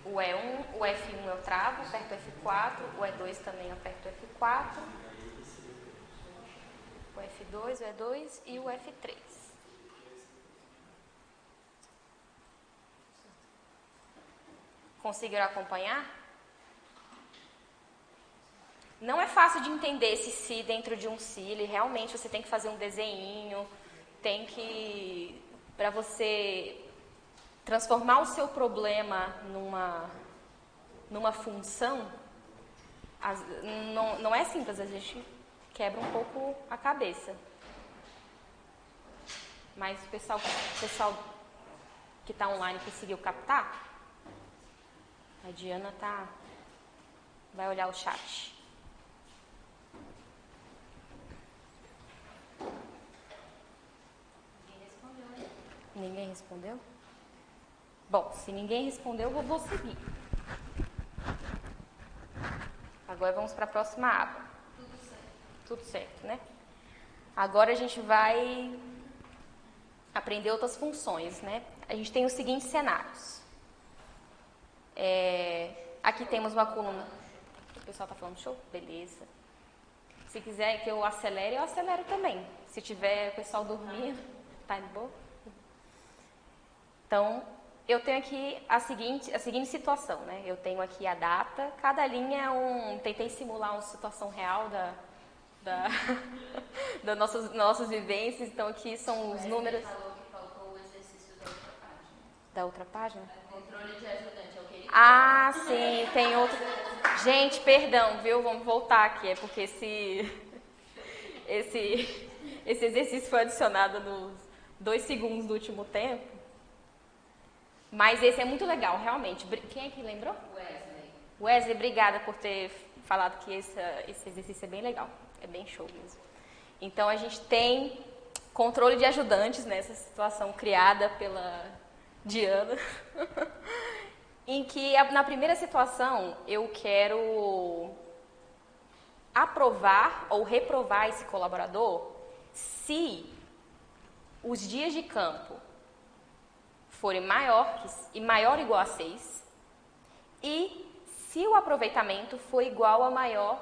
O E1, o F1 eu travo, aperto F4. O E2 também aperto F4. O F2, o E2 e o F3. Conseguiram acompanhar? Não é fácil de entender esse si dentro de um si, realmente você tem que fazer um desenho, tem que, para você transformar o seu problema numa função, não é simples, a gente quebra um pouco a cabeça. Mas o pessoal que está online conseguiu captar? A Diana vai olhar o chat. Ninguém respondeu? Bom, se ninguém respondeu, eu vou seguir. Agora vamos para a próxima aba. Tudo certo, né? Agora a gente vai aprender outras funções, né? A gente tem os seguintes cenários. Aqui temos uma coluna. O pessoal está falando show? Beleza. Se quiser que eu acelero também. Se tiver o pessoal dormindo, tá de boa? Então, eu tenho aqui a seguinte situação, né? Eu tenho aqui a data, cada linha tentei simular uma situação real das nossas vivências, então aqui são os números. Falou que faltou o exercício da outra página. Da outra página? Controle de ajudante, é o que ele Ah, sim, tem outro. Gente, perdão, viu? Vamos voltar aqui, é porque esse exercício foi adicionado nos 2 segundos do último tempo. Mas esse é muito legal, realmente. Quem é que lembrou? Wesley, obrigada por ter falado que esse exercício é bem legal. É bem show mesmo. Então, a gente tem controle de ajudantes nessa situação criada pela Diana. Em que, na primeira situação, eu quero aprovar ou reprovar esse colaborador se os dias de campo forem maior ou igual a 6 e se o aproveitamento for igual a maior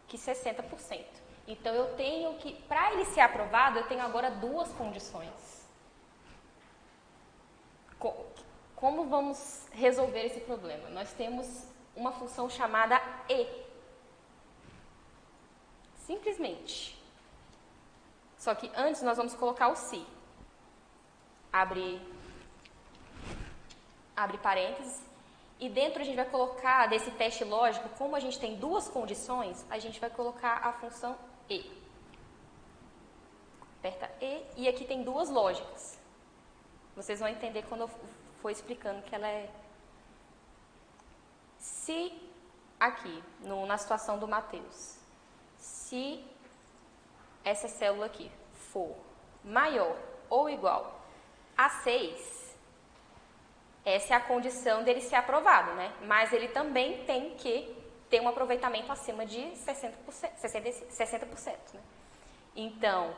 que 60%. Então, eu tenho que, para ele ser aprovado, eu tenho agora 2 condições. Como vamos resolver esse problema? Nós temos uma função chamada E. Simplesmente. Só que antes nós vamos colocar o se. Abre parênteses. E dentro a gente vai colocar desse teste lógico, como a gente tem 2 condições, a gente vai colocar a função E. Aperta E e aqui tem 2 lógicas. Vocês vão entender quando eu for explicando que ela é... Se aqui, na situação do Mateus, se essa célula aqui for maior ou igual a 6, essa é a condição dele ser aprovado, né? Mas ele também tem que ter um aproveitamento acima de 60%, né? Então,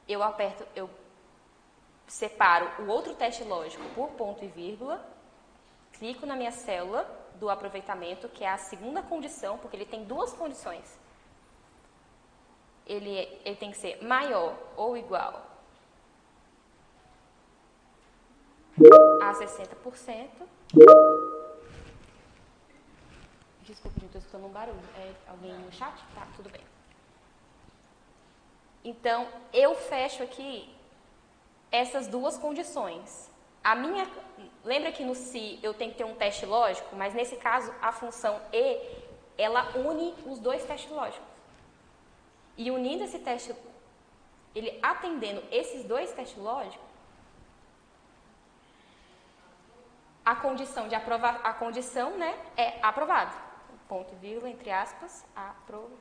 eu separo o outro teste lógico por ponto e vírgula, clico na minha célula do aproveitamento, que é a segunda condição, porque ele tem 2 condições. Ele tem que ser maior ou igual a 60%. Desculpa, gente, eu estou escutando um barulho. É alguém no chat? Tá, tudo bem. Então, eu fecho aqui essas 2 condições. Lembra que no se eu tenho que ter um teste lógico, mas nesse caso a função E, ela une os 2 testes lógicos. E unindo esse teste, ele atendendo esses 2 testes lógicos, a condição de aprovar, a condição, né, é aprovado. Ponto e vírgula, entre aspas, aprovado.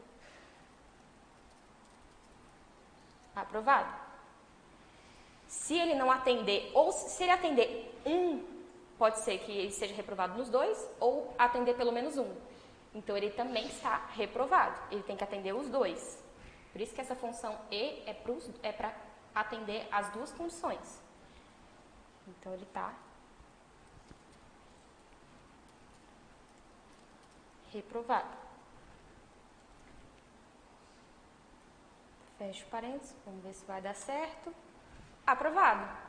Aprovado. Se ele não atender, ou se ele atender um, pode ser que ele seja reprovado nos dois, ou atender pelo menos um. Então, ele também está reprovado. Ele tem que atender os dois. Por isso que essa função E é para atender as duas condições. Então, ele está reprovado. Fecha o parênteses, vamos ver se vai dar certo. Aprovado.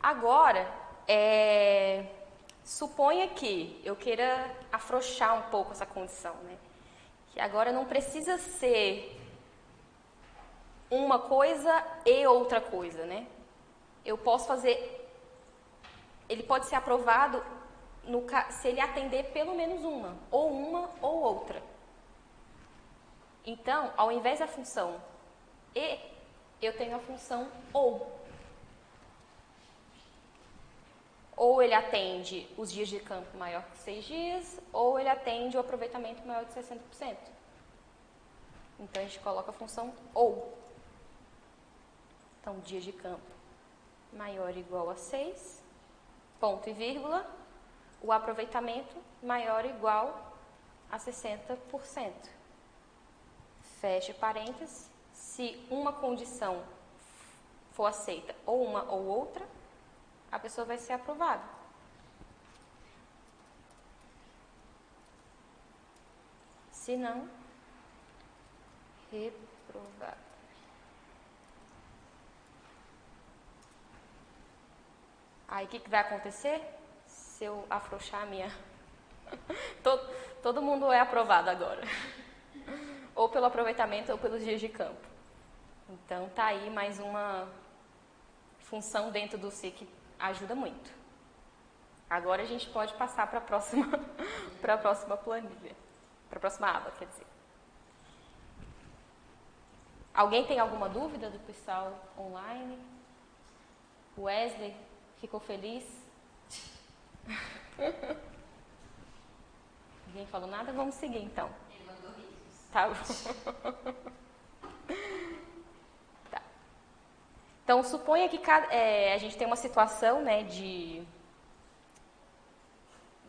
Agora, suponha que eu queira afrouxar um pouco essa condição, né? Que agora não precisa ser uma coisa e outra coisa, né? Eu posso fazer... Ele pode ser aprovado se ele atender pelo menos uma ou outra. Então, ao invés da função e, eu tenho a função ou. Ou ele atende os dias de campo maior que 6 dias, ou ele atende o aproveitamento maior de 60%. Então, a gente coloca a função ou. Então, dias de campo maior ou igual a 6, ponto e vírgula, o aproveitamento maior ou igual a 60%. Fecha parênteses. Se uma condição for aceita, ou uma ou outra, a pessoa vai ser aprovada. Se não, reprovada. Aí, o que vai acontecer? Se eu afrouxar a minha... todo mundo é aprovado agora. Ou pelo aproveitamento ou pelos dias de campo. Então, tá aí mais uma função dentro do C que ajuda muito. Agora a gente pode passar para a próxima planilha. Para a próxima aba, quer dizer. Alguém tem alguma dúvida do pessoal online? O Wesley ficou feliz? Ninguém falou nada? Vamos seguir então. Ele mandou risos. Tá bom. Tá. Então, suponha que a gente tem uma situação, né,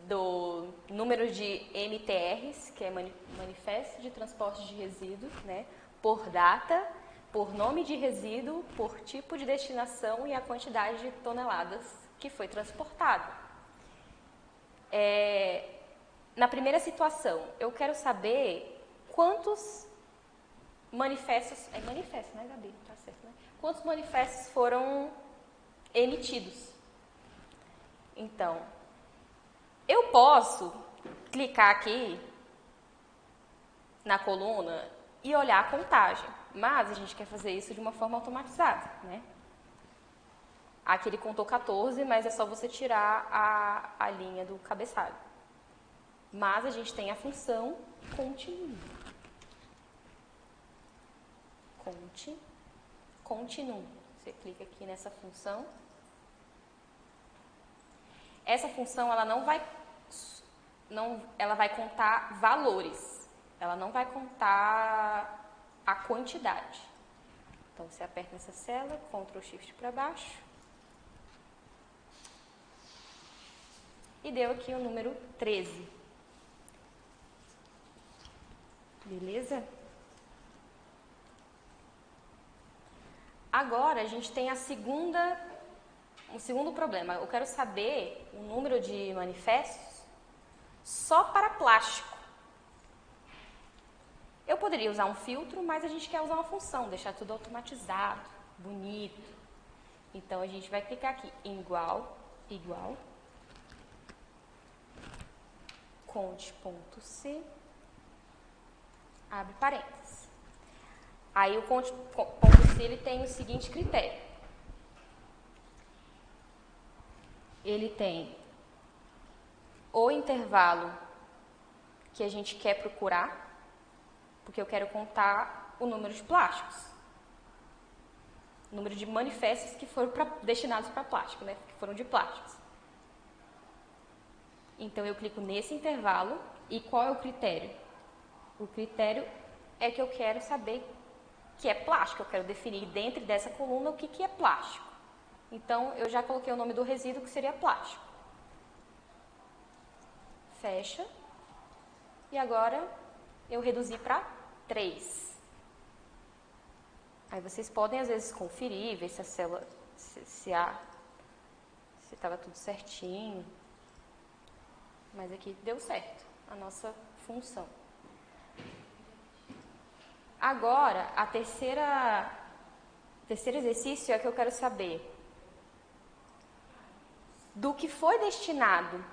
do número de MTRs, que é Manifesto de Transporte de Resíduo, né, por data, por nome de resíduo, por tipo de destinação e a quantidade de toneladas que foi transportado. Na primeira situação, eu quero saber quantos manifestos... É manifesto, né, Gabi? Tá certo, né? Quantos manifestos foram emitidos? Então, eu posso clicar aqui na coluna e olhar a contagem, mas a gente quer fazer isso de uma forma automatizada, né? Aqui ele contou 14, mas é só você tirar a linha do cabeçalho. Mas a gente tem a função continue. Continue. Você clica aqui nessa função. Essa função ela vai contar valores. Ela não vai contar a quantidade. Então você aperta nessa célula, Ctrl Shift para baixo. E deu aqui o número 13. Beleza? Agora a gente tem um segundo problema. Eu quero saber o número de manifestos só para plástico. Eu poderia usar um filtro, mas a gente quer usar uma função, deixar tudo automatizado, bonito. Então a gente vai clicar aqui em igual, conte.c, abre parênteses. Aí o conte.c ele tem o seguinte critério. Ele tem o intervalo que a gente quer procurar, porque eu quero contar o número de plásticos. O número de manifestos que foram destinados para plástico, né? Que foram de plásticos. Então, eu clico nesse intervalo. E qual é o critério? O critério é que eu quero saber que é plástico. Eu quero definir dentro dessa coluna o que é plástico. Então, eu já coloquei o nome do resíduo, que seria plástico. Fecha. E agora, eu reduzi para 3. Aí vocês podem, às vezes, conferir, ver se a célula, se estava tudo certinho. Mas aqui deu certo a nossa função. Agora, o terceiro exercício é que eu quero saber do que foi destinado,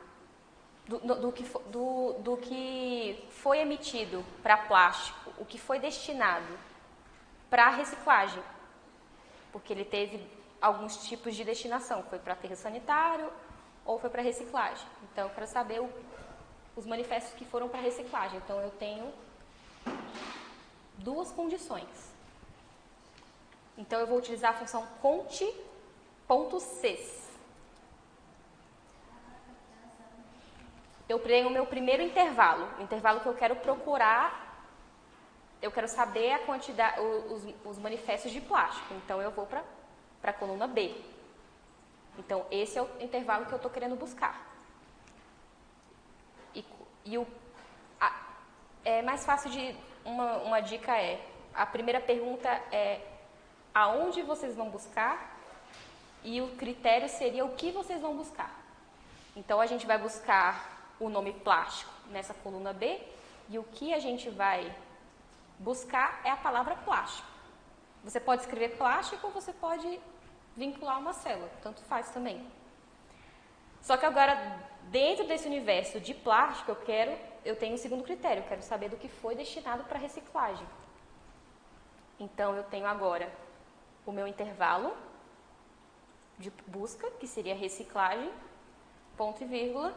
do que foi emitido para plástico, o que foi destinado para reciclagem. Porque ele teve alguns tipos de destinação, foi para aterro sanitário ou foi para reciclagem. Então, eu quero saber os manifestos que foram para reciclagem. Então, eu tenho duas condições. Então, eu vou utilizar a função conte.sys. Eu tenho o meu primeiro intervalo, o intervalo que eu quero procurar, eu quero saber a quantidade, os manifestos de plástico. Então, eu vou para a coluna B. Então, esse é o intervalo que eu estou querendo buscar. É mais fácil de... Uma dica é... A primeira pergunta é aonde vocês vão buscar, e o critério seria o que vocês vão buscar. Então, a gente vai buscar o nome plástico nessa coluna B, e o que a gente vai buscar é a palavra plástico. Você pode escrever plástico ou você pode vincular uma célula, tanto faz também. Só que agora, dentro desse universo de plástico, eu tenho um segundo critério, eu quero saber do que foi destinado para reciclagem. Então, eu tenho agora o meu intervalo de busca, que seria reciclagem, ponto e vírgula.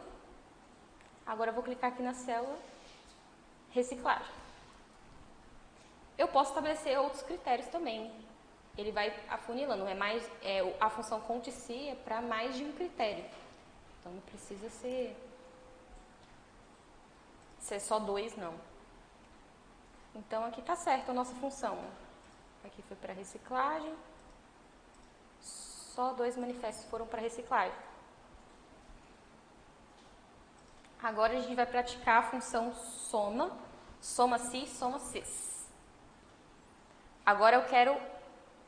Agora, eu vou clicar aqui na célula reciclagem. Eu posso estabelecer outros critérios também. Ele vai afunilando. A função conte.sys é para mais de um critério. Então, não precisa ser só 2, não. Então, aqui está certo a nossa função. Aqui foi para reciclagem. Só 2 manifestos foram para reciclagem. Agora, a gente vai praticar a função soma-se, soma-sys. Agora, eu quero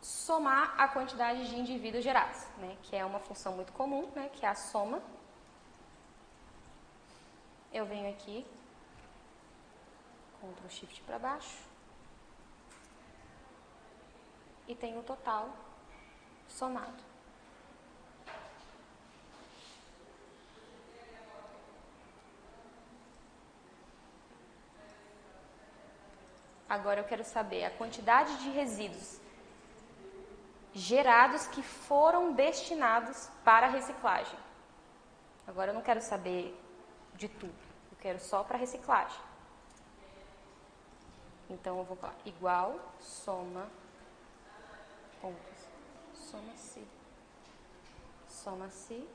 somar a quantidade de indivíduos gerados, né? Que é uma função muito comum, né? Que é a soma. Eu venho aqui, Ctrl Shift para baixo, e tenho o total somado. Agora eu quero saber a quantidade de resíduos gerados que foram destinados para reciclagem. Agora eu não quero saber de tudo, eu quero só para reciclagem. Então eu vou falar igual soma pontos, soma-se.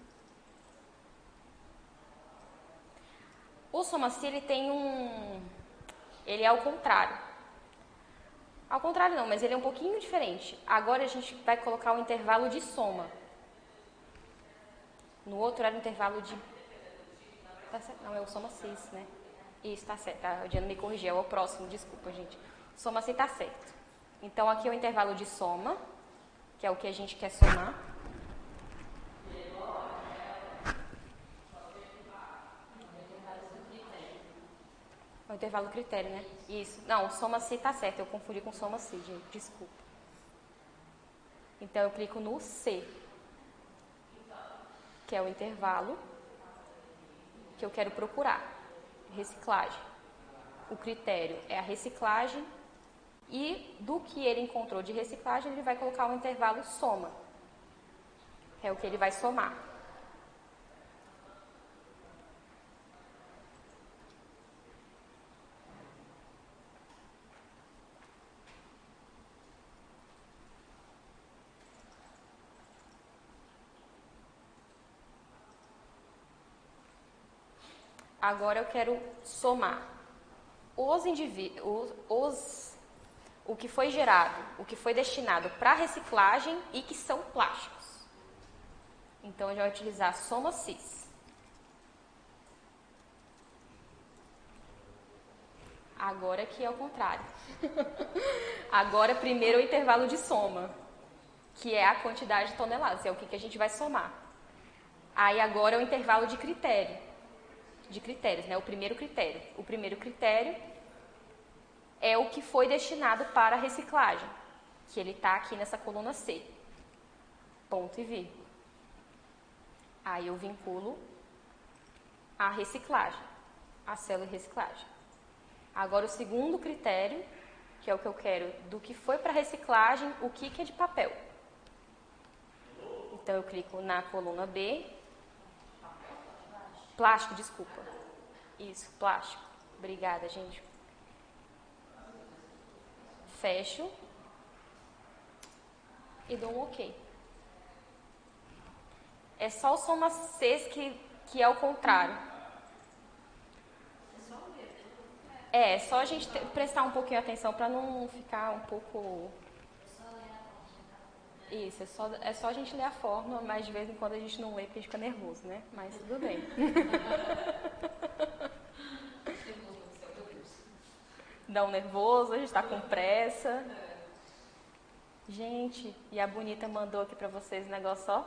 O soma-se ele é ao contrário. Ao contrário não, mas ele é um pouquinho diferente. Agora a gente vai colocar o intervalo de soma. No outro era o intervalo de... Não, é o soma-sys, né? Isso, tá certo. A Diana me corrigiu, é o próximo, desculpa, gente. Soma-se tá certo. Então, aqui é o intervalo de soma, que é o que a gente quer somar. É o intervalo critério, né? Isso. Não, soma-se tá certo. Eu confundi com soma-se, gente. Desculpa. Então, eu clico no C, que é o intervalo que eu quero procurar. Reciclagem. O critério é a reciclagem e do que ele encontrou de reciclagem, ele vai colocar o intervalo soma. É o que ele vai somar. Agora eu quero somar o que foi gerado, o que foi destinado para reciclagem e que são plásticos. Então, a gente vai utilizar soma cis. Agora que é o contrário. Agora, primeiro, o intervalo de soma, que é a quantidade de toneladas, é o que a gente vai somar. Aí, agora, é o intervalo de critérios, né? O primeiro critério. O primeiro critério é o que foi destinado para a reciclagem, que ele está aqui nessa coluna C. Ponto e vírgula. Aí eu vinculo a reciclagem, a célula de reciclagem. Agora o segundo critério, que é o que eu quero do que foi para reciclagem, o que é de papel. Então eu clico na coluna B. Plástico, desculpa. Isso, plástico. Obrigada, gente. Fecho. E dou um OK. É só o soma Cs que é o contrário. É só a gente prestar um pouquinho de atenção para não ficar um pouco... Isso, é só a gente ler a fórmula, mas de vez em quando a gente não lê porque a gente fica nervoso, né? Mas tudo bem. Dá um nervoso, a gente tá com pressa. Gente, e a Bonita mandou aqui pra vocês o negócio, ó.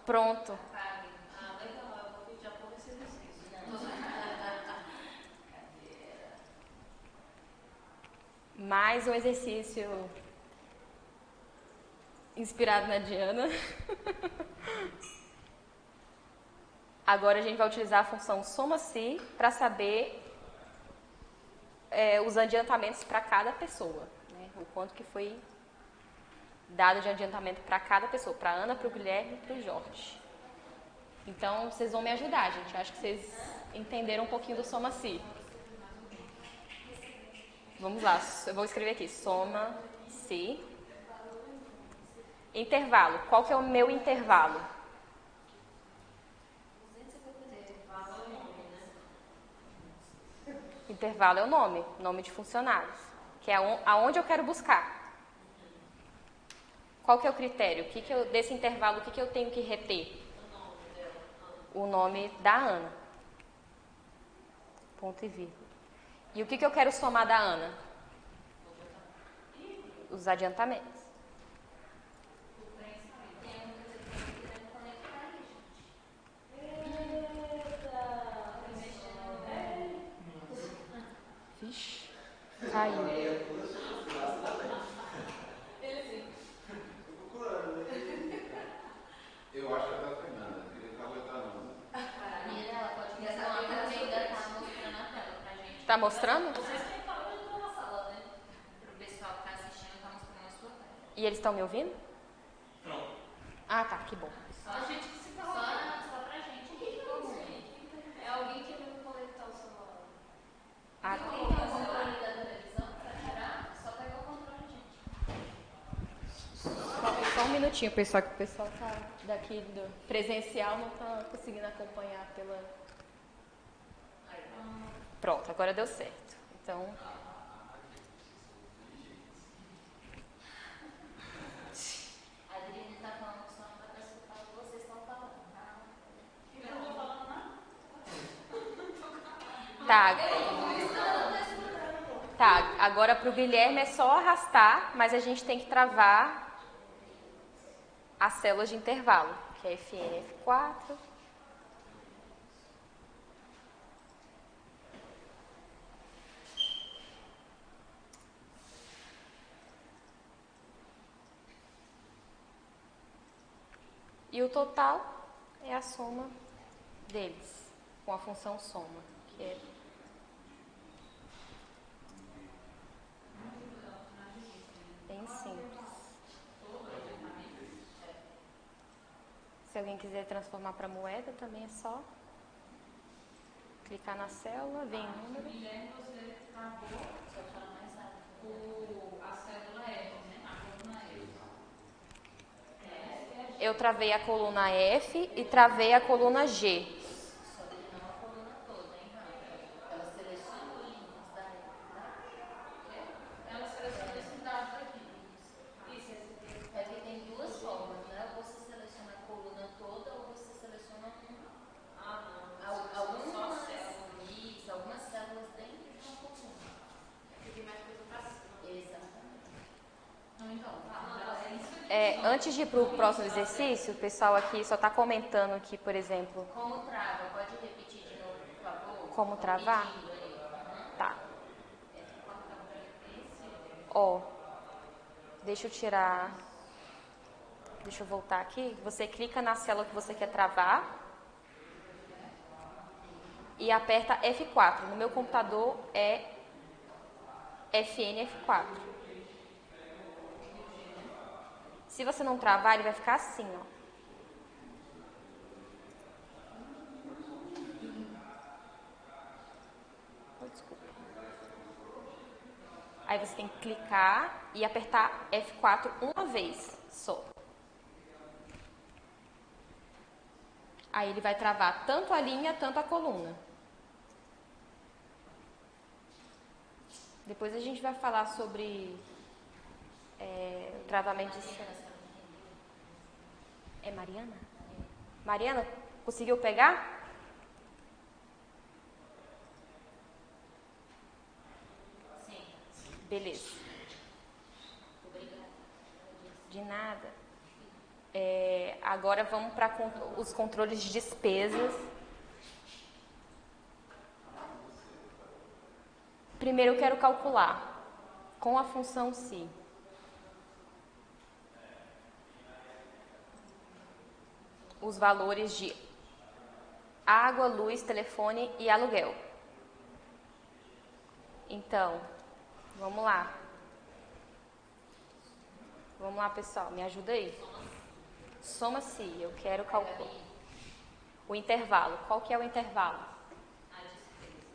Pronto. Mais um exercício inspirado na Diana. Agora a gente vai utilizar a função soma-se para saber os adiantamentos para cada pessoa, né? O quanto que foi dado de adiantamento para cada pessoa, para a Ana, para o Guilherme e para o Jorge. Então, vocês vão me ajudar, gente. Eu acho que vocês entenderam um pouquinho do soma-se. Vamos lá, eu vou escrever aqui, soma-se. Intervalo, qual que é o meu intervalo? Intervalo é o nome de funcionários, que é aonde eu quero buscar. Qual que é o critério? Desse intervalo, o que eu tenho que reter? O nome da Ana. Ponto e vírgula. E o que eu quero somar da Ana? Os adiantamentos. Vixe, caiu. Eu acho que ela tá treinando, ele tá aguentando. A minha dela pode mostrar, porque ainda tá mostrando a tela pra gente. Tá mostrando? Vocês têm que falar onde tá na sala, né? Pro pessoal que tá assistindo, tá mostrando a sua tela. E eles estão me ouvindo? Não. Ah, tá, que bom. Só a gente que se fala. Só pra gente aqui. É alguém que não conectar o celular. Ah, Tem algum controle da televisão pra tirar? Só pegar o controle, gente. só um minutinho, pessoal, que o pessoal tá daqui do presencial não tá conseguindo acompanhar pela... Pronto, agora deu certo. Então... A Adriane tá falando que só não dá pra escutar o que vocês estão falando, tá? Eu não tô falando nada. Tá, agora pro Guilherme é só arrastar, mas a gente tem que travar as células de intervalo, que é FN, F4. E o total é a soma deles, com a função soma, que é... bem simples. Se alguém quiser transformar para moeda, também é só clicar na célula, vem o número. Guilherme, você travou a célula F, né? A coluna F. Eu travei a coluna F e travei a coluna G. Antes de ir para o próximo exercício, o pessoal aqui só está comentando aqui, por exemplo. Como trava? Pode repetir de novo, por favor? Como travar? Repetindo aí. Tá. Ó, deixa eu tirar. Deixa eu voltar aqui. Você clica na célula que você quer travar e aperta F4. No meu computador é FN F4. Se você não travar, ele vai ficar assim, ó. Oh, desculpa. Aí você tem que clicar e apertar F4 uma vez só. Aí ele vai travar tanto a linha, tanto a coluna. Depois a gente vai falar sobre o travamento de célula. É Mariana? Mariana, conseguiu pegar? Sim. Beleza. Obrigada. De nada. Agora vamos para os controles de despesas. Primeiro eu quero calcular com a função si. Os valores de água, luz, telefone e aluguel. Então, vamos lá. Vamos lá, pessoal, me ajuda aí. Soma-se, eu quero calcular. O intervalo, qual que é o intervalo? A despesa,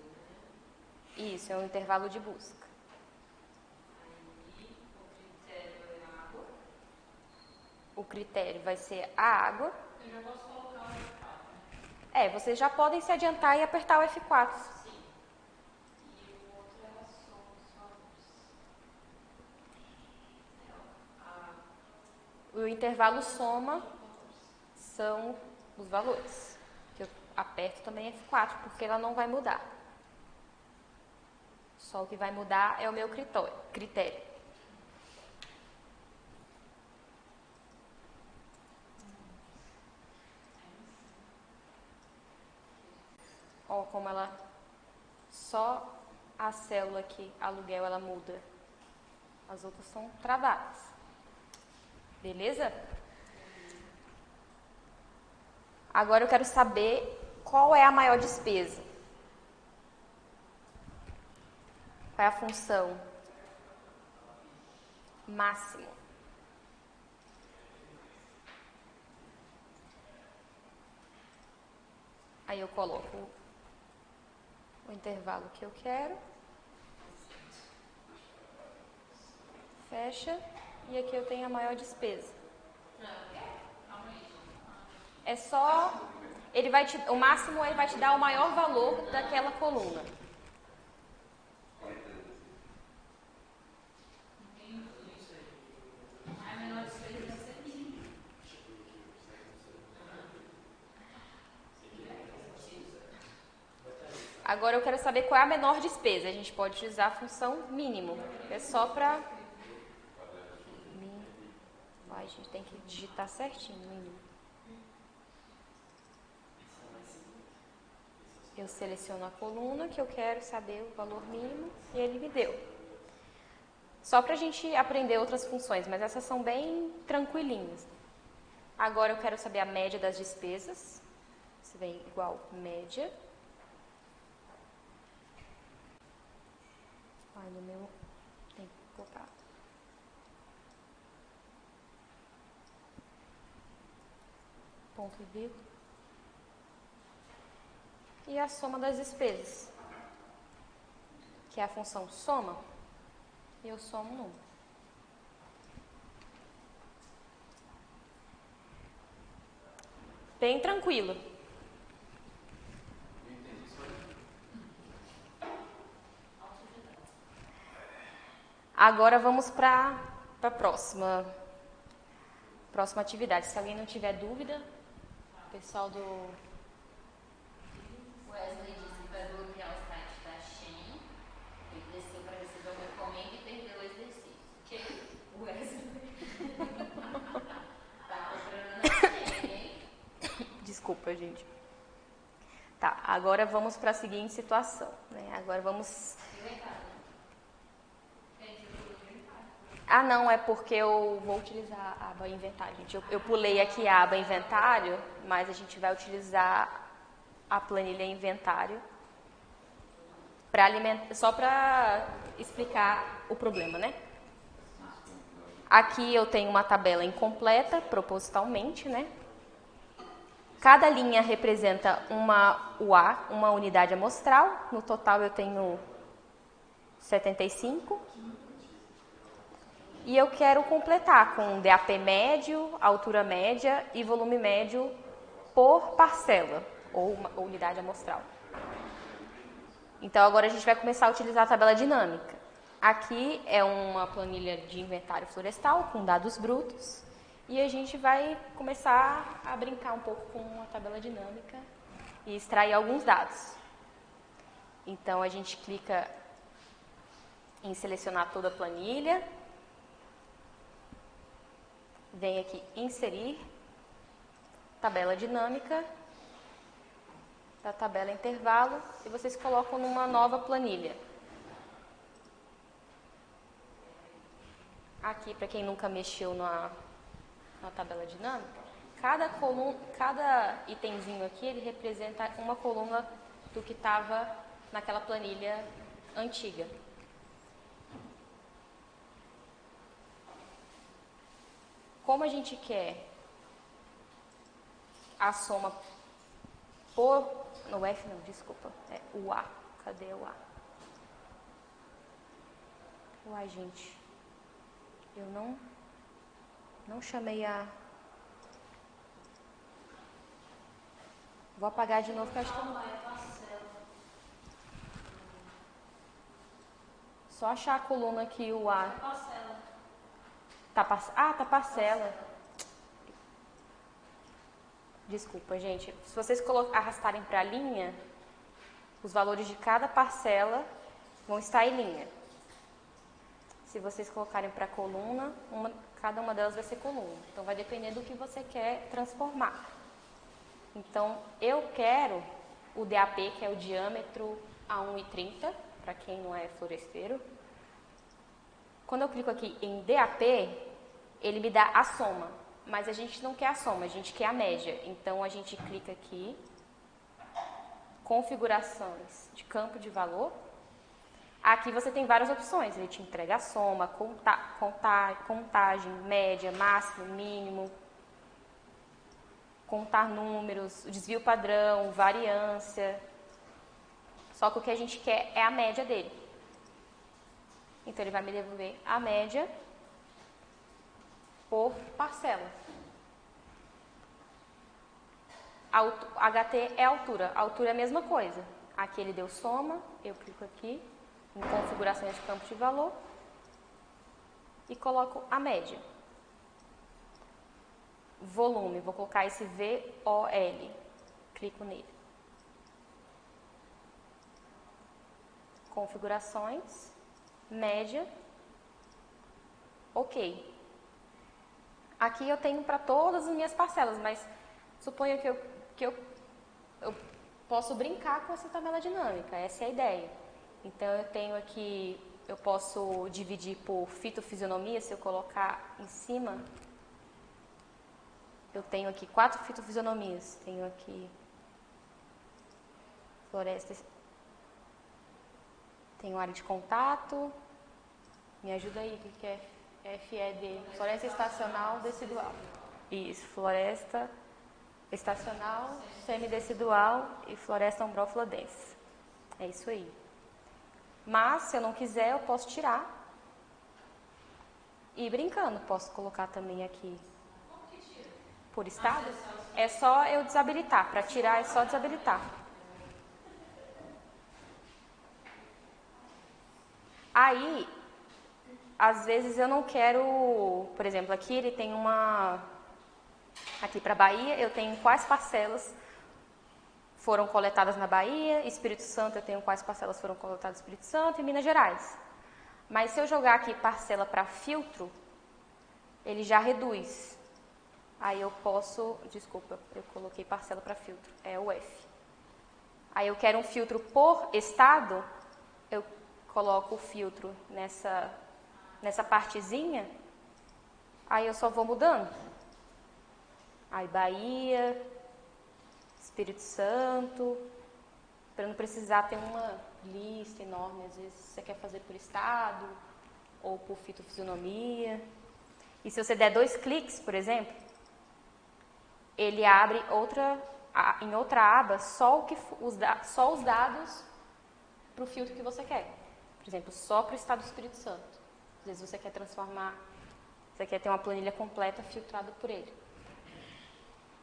né? Isso, é o intervalo de busca. Aí, o critério é a água. O critério vai ser a água. Eu já posso colocar o F4. Vocês já podem se adiantar e apertar o F4. Sim. E o outro é a soma dos valores. O intervalo soma são os valores. Que eu aperto também F4, porque ela não vai mudar. Só o que vai mudar é o meu critério. Ó, como ela... Só a célula aqui, aluguel, ela muda. As outras são travadas. Beleza? Agora eu quero saber qual é a maior despesa. Qual é a função? Máximo. Aí eu coloco o intervalo que eu quero. Fecha. E aqui eu tenho a maior despesa. É só... o máximo ele vai te dar o maior valor daquela coluna. A menor despesa deve ser mínima. Agora eu quero saber qual é a menor despesa. A gente pode usar a função mínimo. É só para... A gente tem que digitar certinho, mínimo. Eu seleciono a coluna que eu quero saber o valor mínimo e ele me deu. Só para a gente aprender outras funções, mas essas são bem tranquilinhas. Agora eu quero saber a média das despesas. Você vem igual média. Ai, no meu tem que colocar. Ponto e vírgula. E a soma das despesas, que é a função soma, e eu somo o número. Bem tranquilo. Agora vamos para a próxima atividade. Se alguém não tiver dúvida, o pessoal do... Wesley disse para bloquear o site da Shein. Ele desceu para receber uma encomenda e perdeu o exercício. Wesley. Agora vamos para a seguinte situação, né? Agora vamos... Ah, não, é porque eu vou utilizar a aba inventário, gente. Eu pulei aqui a aba inventário, mas a gente vai utilizar a planilha inventário só para explicar o problema, né? Aqui eu tenho uma tabela incompleta, propositalmente, né? Cada linha representa uma UA, uma unidade amostral. No total eu tenho 75. E eu quero completar com DAP médio, altura média e volume médio por parcela, ou unidade amostral. Então, agora a gente vai começar a utilizar a tabela dinâmica. Aqui é uma planilha de inventário florestal com dados brutos. E a gente vai começar a brincar um pouco com a tabela dinâmica e extrair alguns dados. Então, a gente clica em selecionar toda a planilha. Vem aqui inserir, tabela dinâmica, da tabela intervalo, e vocês colocam numa nova planilha. Aqui, para quem nunca mexeu na tabela dinâmica, cada itemzinho aqui, ele representa uma coluna do que estava naquela planilha antiga. Como a gente quer a soma por... No F não, desculpa. É o A. Cadê o A? Uai, gente. Eu não chamei a... Vou apagar de novo, que eu acho que eu não... Só achar a coluna aqui, o A. Tá parcela. Desculpa, gente. Se vocês arrastarem para a linha, os valores de cada parcela vão estar em linha. Se vocês colocarem para a coluna, cada uma delas vai ser coluna. Então, vai depender do que você quer transformar. Então, eu quero o DAP, que é o diâmetro a 1,30, para quem não é floresteiro. Quando eu clico aqui em DAP, ele me dá a soma, mas a gente não quer a soma, a gente quer a média. Então, a gente clica aqui, configurações de campo de valor. Aqui você tem várias opções, ele te entrega a soma, contagem, média, máximo, mínimo, contar números, desvio padrão, variância. Só que o que a gente quer é a média dele. Então, ele vai me devolver a média por parcela. HT é altura. A altura é a mesma coisa. Aqui ele deu soma, eu clico aqui em configurações de campo de valor e coloco a média. Volume, vou colocar esse VOL. Clico nele. Configurações, média, ok. Aqui eu tenho para todas as minhas parcelas, mas suponho que eu posso brincar com essa tabela dinâmica, essa é a ideia. Então eu tenho aqui, eu posso dividir por fitofisionomia, se eu colocar em cima, eu tenho aqui 4 fitofisionomias, tenho aqui floresta, tenho área de contato, me ajuda aí, o que é FED? Floresta estacional decidual. Isso, floresta estacional, semidecidual e floresta umbrófila densa. É isso aí. Mas, se eu não quiser, eu posso tirar e ir brincando. Posso colocar também aqui por estado. É só eu desabilitar. Para tirar, é só desabilitar. Aí, às vezes eu não quero... Por exemplo, aqui ele tem uma... Aqui para Bahia, eu tenho quais parcelas foram coletadas na Bahia, Espírito Santo eu tenho quais parcelas foram coletadas no Espírito Santo e Minas Gerais. Mas se eu jogar aqui parcela para filtro, ele já reduz. Aí eu posso, desculpa, eu coloquei parcela para filtro, é o F. Aí eu quero um filtro por estado, eu coloco o filtro nessa partezinha, aí eu só vou mudando. Aí Bahia, Espírito Santo, para não precisar ter uma lista enorme, às vezes você quer fazer por estado ou por fitofisionomia. E se você der 2 cliques, por exemplo, ele abre em outra aba só os dados para o filtro que você quer. Por exemplo, só para o estado do Espírito Santo. Às vezes você quer você quer ter uma planilha completa filtrada por ele.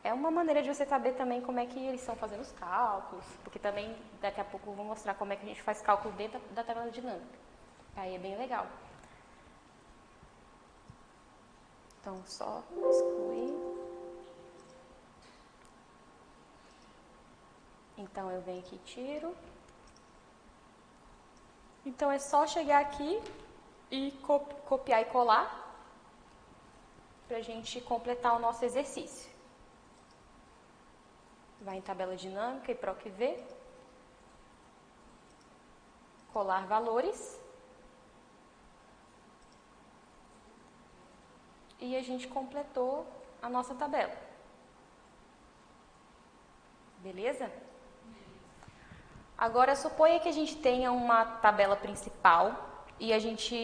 É uma maneira de você saber também como é que eles estão fazendo os cálculos, porque também daqui a pouco eu vou mostrar como é que a gente faz cálculo dentro da tabela dinâmica. Aí é bem legal. Então, só excluir. Então, eu venho aqui e tiro. Então, é só chegar aqui e copiar e colar para a gente completar o nosso exercício. Vai em tabela dinâmica e PROC-V. Colar valores. E a gente completou a nossa tabela. Beleza? Agora, suponha que a gente tenha uma tabela principal e a gente,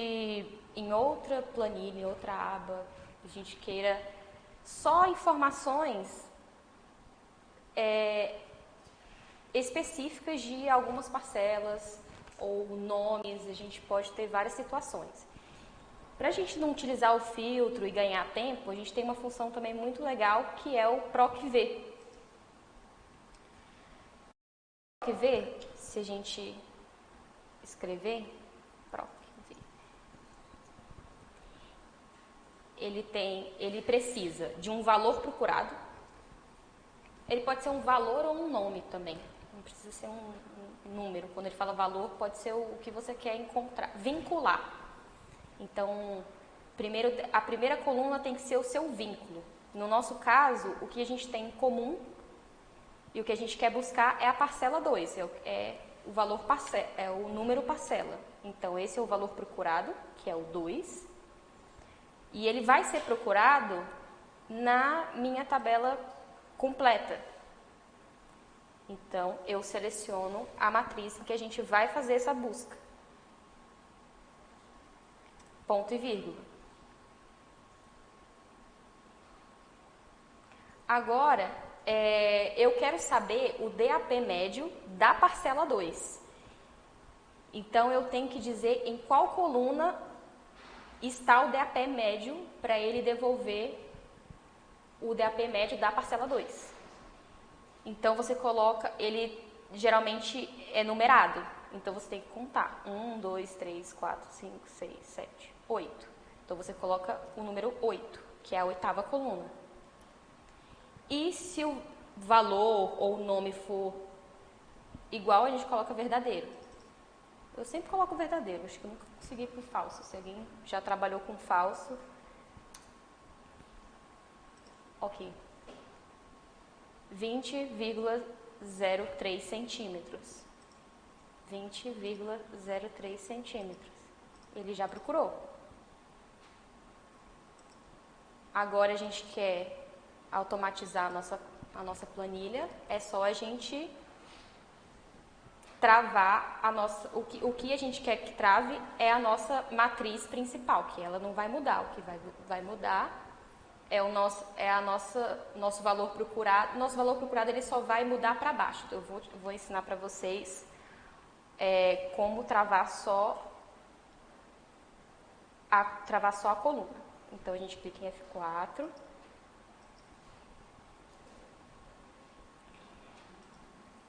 em outra planilha, em outra aba, a gente queira só informações específicas de algumas parcelas ou nomes, a gente pode ter várias situações. Para a gente não utilizar o filtro e ganhar tempo, a gente tem uma função também muito legal que é o PROC-V. PROC-V, se a gente escrever, PROC-V, ele precisa de um valor procurado. Ele pode ser um valor ou um nome também. Não precisa ser um número. Quando ele fala valor, pode ser o que você quer encontrar, vincular. Então, a primeira coluna tem que ser o seu vínculo. No nosso caso, o que a gente tem em comum e o que a gente quer buscar é a parcela 2, é o valor é o número parcela. Então, esse é o valor procurado, que é o 2. E ele vai ser procurado na minha tabela completa. Então, eu seleciono a matriz em que a gente vai fazer essa busca. Ponto e vírgula. Agora, eu quero saber o DAP médio da parcela 2. Então, eu tenho que dizer em qual coluna está o DAP médio para ele devolver o DAP médio da parcela 2. Então, você coloca, ele geralmente é numerado. Então, você tem que contar. 1, 2, 3, 4, 5, 6, 7, 8. Então, você coloca o número 8, que é a 8ª coluna. E se o valor ou o nome for igual, a gente coloca verdadeiro. Eu sempre coloco verdadeiro, acho que eu nunca consegui com falso. Se alguém já trabalhou com falso, ok. 20,03 centímetros. 20,03 centímetros. Ele já procurou. Agora a gente quer automatizar a nossa planilha. É só a gente travar o que a gente quer que trave é a nossa matriz principal, que ela não vai mudar. O que vai mudar é o nosso valor procurado. Nosso valor procurado ele só vai mudar para baixo. Então, eu vou ensinar para vocês como travar só a coluna. Então, a gente clica em F4.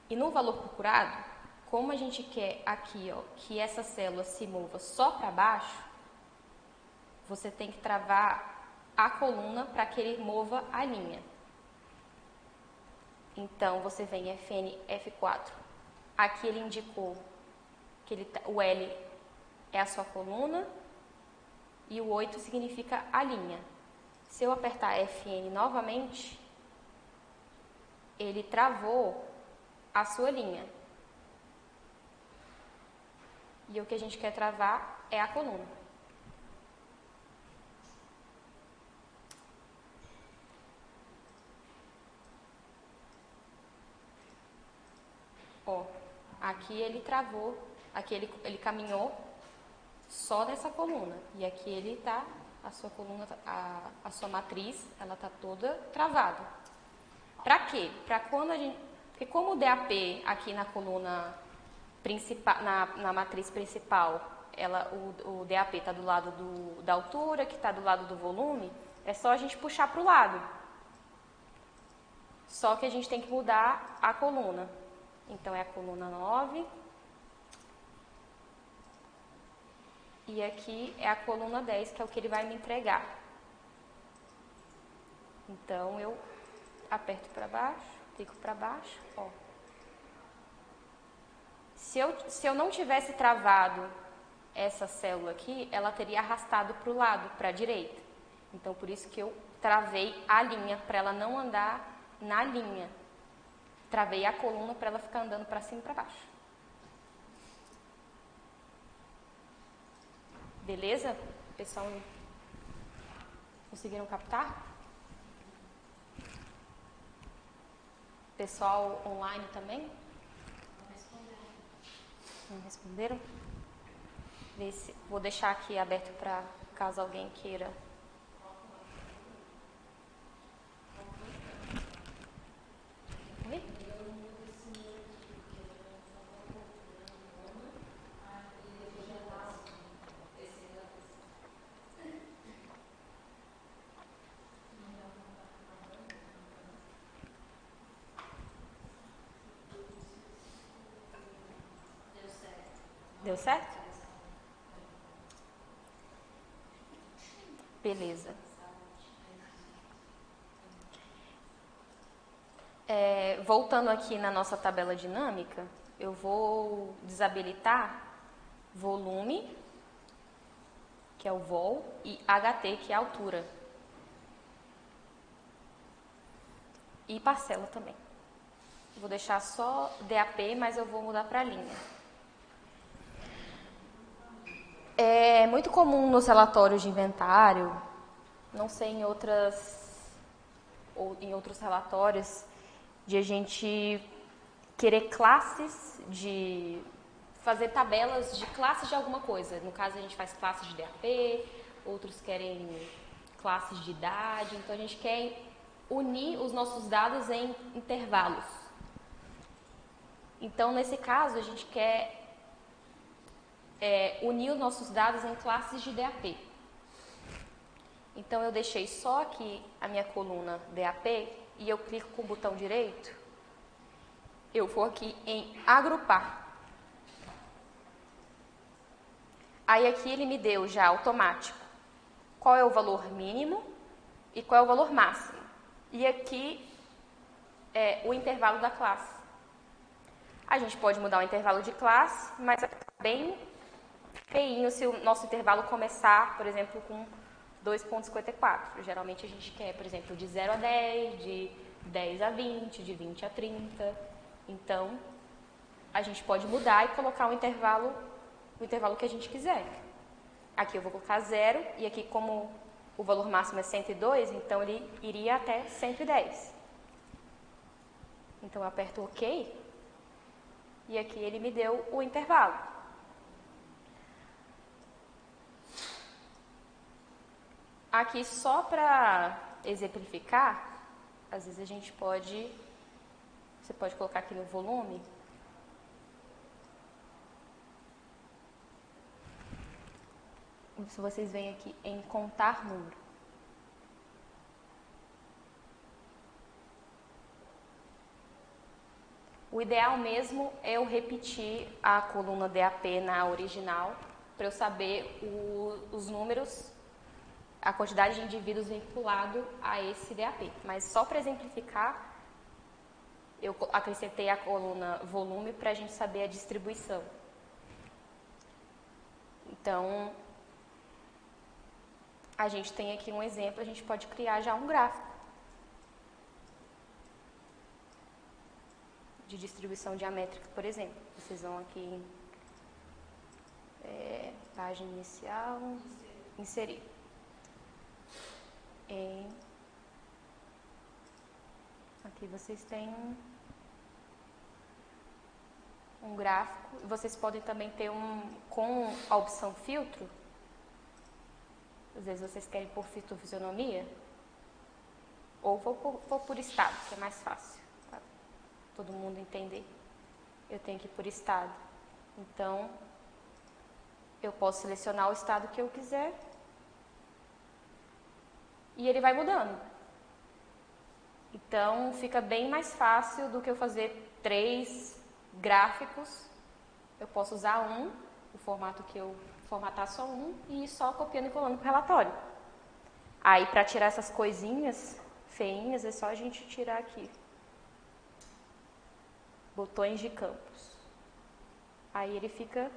E no valor procurado, como a gente quer aqui, ó, que essa célula se mova só para baixo, você tem que travar a coluna para que ele mova a linha. Então, você vem em FN F4. Aqui ele indicou que o L é a sua coluna e o 8 significa a linha. Se eu apertar FN novamente, ele travou a sua linha. e o que a gente quer travar é a coluna. Ó, aqui ele travou, aqui ele caminhou só nessa coluna. E aqui ele tá, a sua coluna, a sua matriz, ela tá toda travada. Pra quê? Pra quando a gente... Porque como o DAP aqui na coluna principal, na matriz principal, o DAP está do lado da altura, que está do lado do volume, é só a gente puxar para o lado. Só que a gente tem que mudar a coluna. Então, é a coluna 9. E aqui é a coluna 10, que é o que ele vai me entregar. Então, eu aperto para baixo, clico para baixo, ó. Se eu não tivesse travado essa célula aqui, ela teria arrastado para o lado, para a direita. Então, por isso que eu travei a linha, para ela não andar na linha. Travei a coluna para ela ficar andando para cima e para baixo. Beleza? Pessoal, conseguiram captar? Pessoal online também? Não responderam? Vou deixar aqui aberto para caso alguém queira. Oi? Deu certo? Beleza. Voltando aqui na nossa tabela dinâmica, eu vou desabilitar volume, que é o vol, e HT, que é a altura. E parcela também. Vou deixar só DAP, mas eu vou mudar para linha. É muito comum nos relatórios de inventário, não sei em outros relatórios, de a gente querer classes de... fazer tabelas de classes de alguma coisa. No caso, a gente faz classes de DAP, outros querem classes de idade, então a gente quer unir os nossos dados em intervalos. Então, nesse caso, a gente quer unir os nossos dados em classes de DAP. Então, eu deixei só aqui a minha coluna DAP e eu clico com o botão direito. Eu vou aqui em agrupar. Aí aqui ele me deu já automático qual é o valor mínimo e qual é o valor máximo. E aqui é o intervalo da classe. A gente pode mudar o intervalo de classe, mas vai ficar bem feinho se o nosso intervalo começar, por exemplo, com 2,54. Geralmente a gente quer, por exemplo, de 0 a 10, de 10 a 20, de 20 a 30. Então, a gente pode mudar e colocar o intervalo que a gente quiser. Aqui eu vou colocar 0, e aqui como o valor máximo é 102, então ele iria até 110. Então eu aperto OK, e aqui ele me deu o intervalo. Aqui só para exemplificar, às vezes você pode colocar aqui no volume. Se vocês veem aqui em contar número. O ideal mesmo é eu repetir a coluna DAP na original, para eu saber os números, a quantidade de indivíduos vinculado a esse DAP. Mas só para exemplificar, eu acrescentei a coluna volume para a gente saber a distribuição. Então, a gente tem aqui um exemplo, a gente pode criar já um gráfico de distribuição diamétrica, por exemplo. Vocês vão aqui Página inicial, inserir. Aqui vocês têm um gráfico. Vocês podem também ter com a opção filtro. Às vezes vocês querem por fitofisionomia. Ou vou por estado, que é mais fácil. Para todo mundo entender. Eu tenho que ir por estado. Então, eu posso selecionar o estado que eu quiser. E ele vai mudando. Então, fica bem mais fácil do que eu fazer 3 gráficos. Eu posso usar o formato que eu formatar só e ir só copiando e colando para o relatório. Aí, para tirar essas coisinhas feinhas, é só a gente tirar aqui. Botões de campos. Aí ele fica...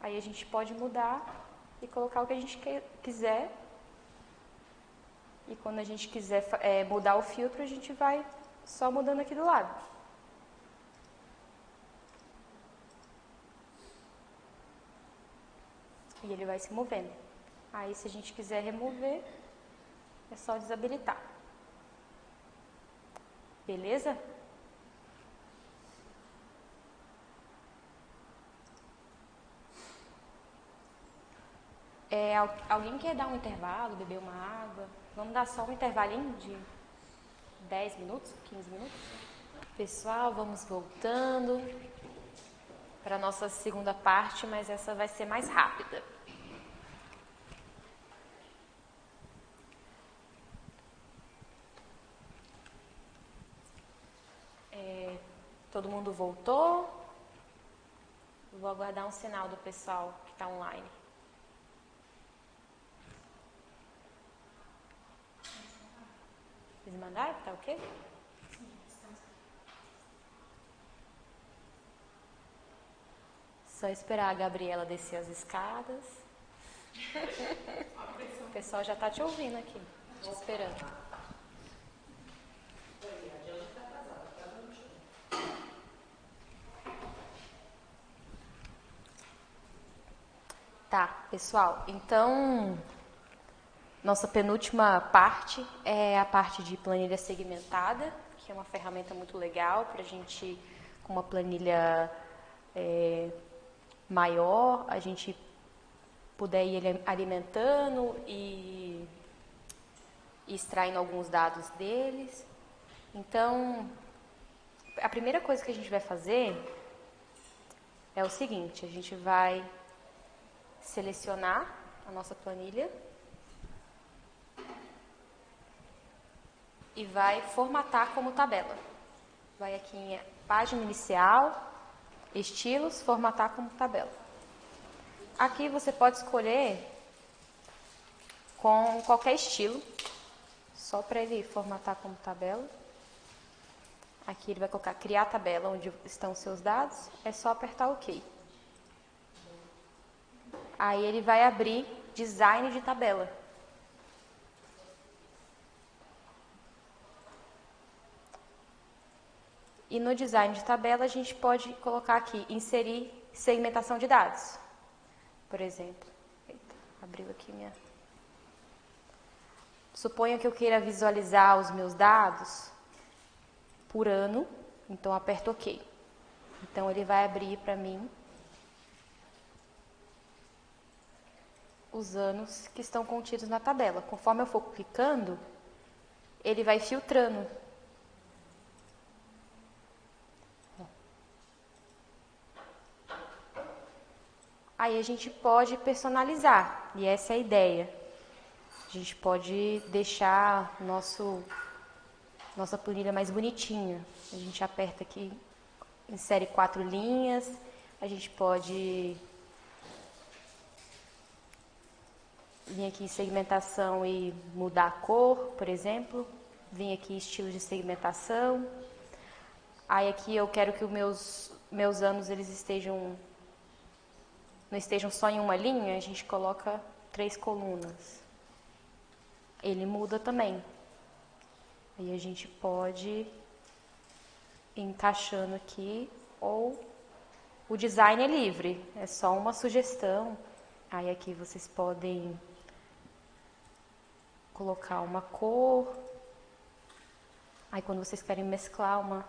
Aí a gente pode mudar e colocar o que a gente quiser. E quando a gente quiser mudar o filtro, a gente vai só mudando aqui do lado. E ele vai se movendo. Aí, se a gente quiser remover, é só desabilitar. Beleza? Alguém quer dar um intervalo, beber uma água? Vamos dar só um intervalinho de 10 minutos, 15 minutos? Pessoal, vamos voltando para a nossa segunda parte, mas essa vai ser mais rápida. Todo mundo voltou? Vou aguardar um sinal do pessoal que está online. Eles mandaram? Tá ok? Só esperar a Gabriela descer as escadas. O pessoal já está te ouvindo aqui, te esperando. Tá, pessoal, então nossa penúltima parte é a parte de planilha segmentada, que é uma ferramenta muito legal para a gente, com uma planilha maior, a gente puder ir alimentando e extraindo alguns dados deles. Então, a primeira coisa que a gente vai fazer é o seguinte: a gente vai selecionar a nossa planilha e vai formatar como tabela. Vai aqui em página inicial, estilos, formatar como tabela. Aqui você pode escolher com qualquer estilo, só para ele formatar como tabela. Aqui ele vai colocar criar tabela, onde estão os seus dados, é só apertar OK. Aí ele vai abrir design de tabela. E no design de tabela a gente pode colocar aqui, inserir segmentação de dados. Por exemplo, abriu aqui minha... Suponha que eu queira visualizar os meus dados por ano, então aperto OK. Então ele vai abrir para mim os anos que estão contidos na tabela. Conforme eu for clicando, ele vai filtrando. Aí a gente pode personalizar, e essa é a ideia. A gente pode deixar nossa planilha mais bonitinha. A gente aperta aqui, insere 4 linhas, a gente pode vir aqui em segmentação e mudar a cor, por exemplo. Vim aqui em estilo de segmentação. Aí aqui eu quero que os meus anos eles não estejam só em uma linha, a gente coloca 3 colunas. Ele muda também. Aí a gente pode ir encaixando aqui ou O design é livre, é só uma sugestão. Aí aqui vocês podem colocar uma cor. Aí quando vocês querem mesclar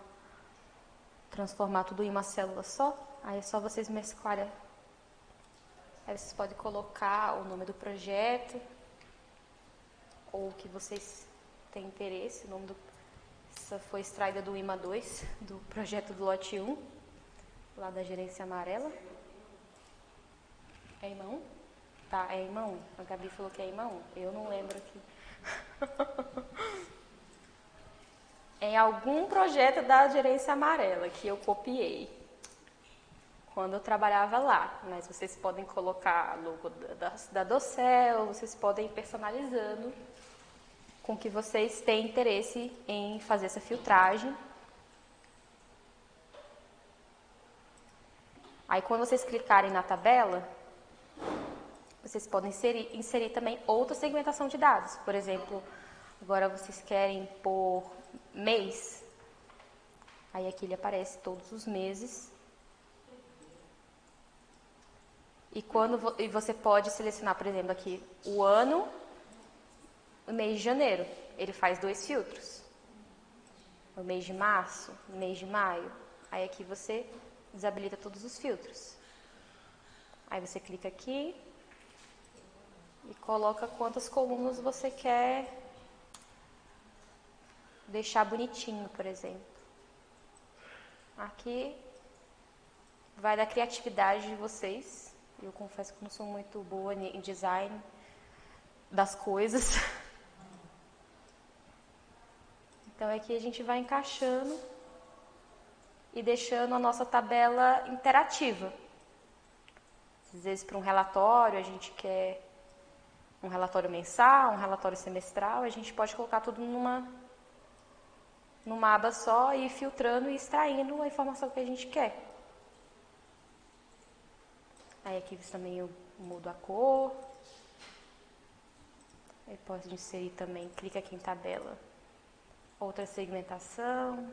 transformar tudo em uma célula só, aí é só vocês mesclarem. Aí vocês podem colocar o nome do projeto, ou o que vocês têm interesse. O nome essa foi extraída do IMA 2, do projeto do lote 1, lá da gerência amarela. É IMA 1? Tá, é IMA 1. A Gabi falou que é IMA 1. Eu não lembro aqui. Em algum projeto da gerência amarela que eu copiei quando eu trabalhava lá, mas vocês podem colocar logo da Docel, vocês podem ir personalizando com que vocês têm interesse em fazer essa filtragem. Aí quando vocês clicarem na tabela, vocês podem inserir também outra segmentação de dados. Por exemplo, agora vocês querem pôr mês, aí aqui ele aparece todos os meses. E você pode selecionar, por exemplo, aqui o ano, o mês de janeiro. Ele faz 2 filtros. O mês de março, o mês de maio. Aí aqui você desabilita todos os filtros. Aí você clica aqui e coloca quantas colunas você quer deixar bonitinho, por exemplo. Aqui vai da criatividade de vocês. Eu confesso que não sou muito boa em design das coisas. Então aqui a gente vai encaixando e deixando a nossa tabela interativa. Às vezes para um relatório, a gente quer um relatório mensal, um relatório semestral, a gente pode colocar tudo numa aba só e ir filtrando e extraindo a informação que a gente quer. Aí aqui também eu mudo a cor. Aí posso inserir também, clica aqui em tabela, outra segmentação.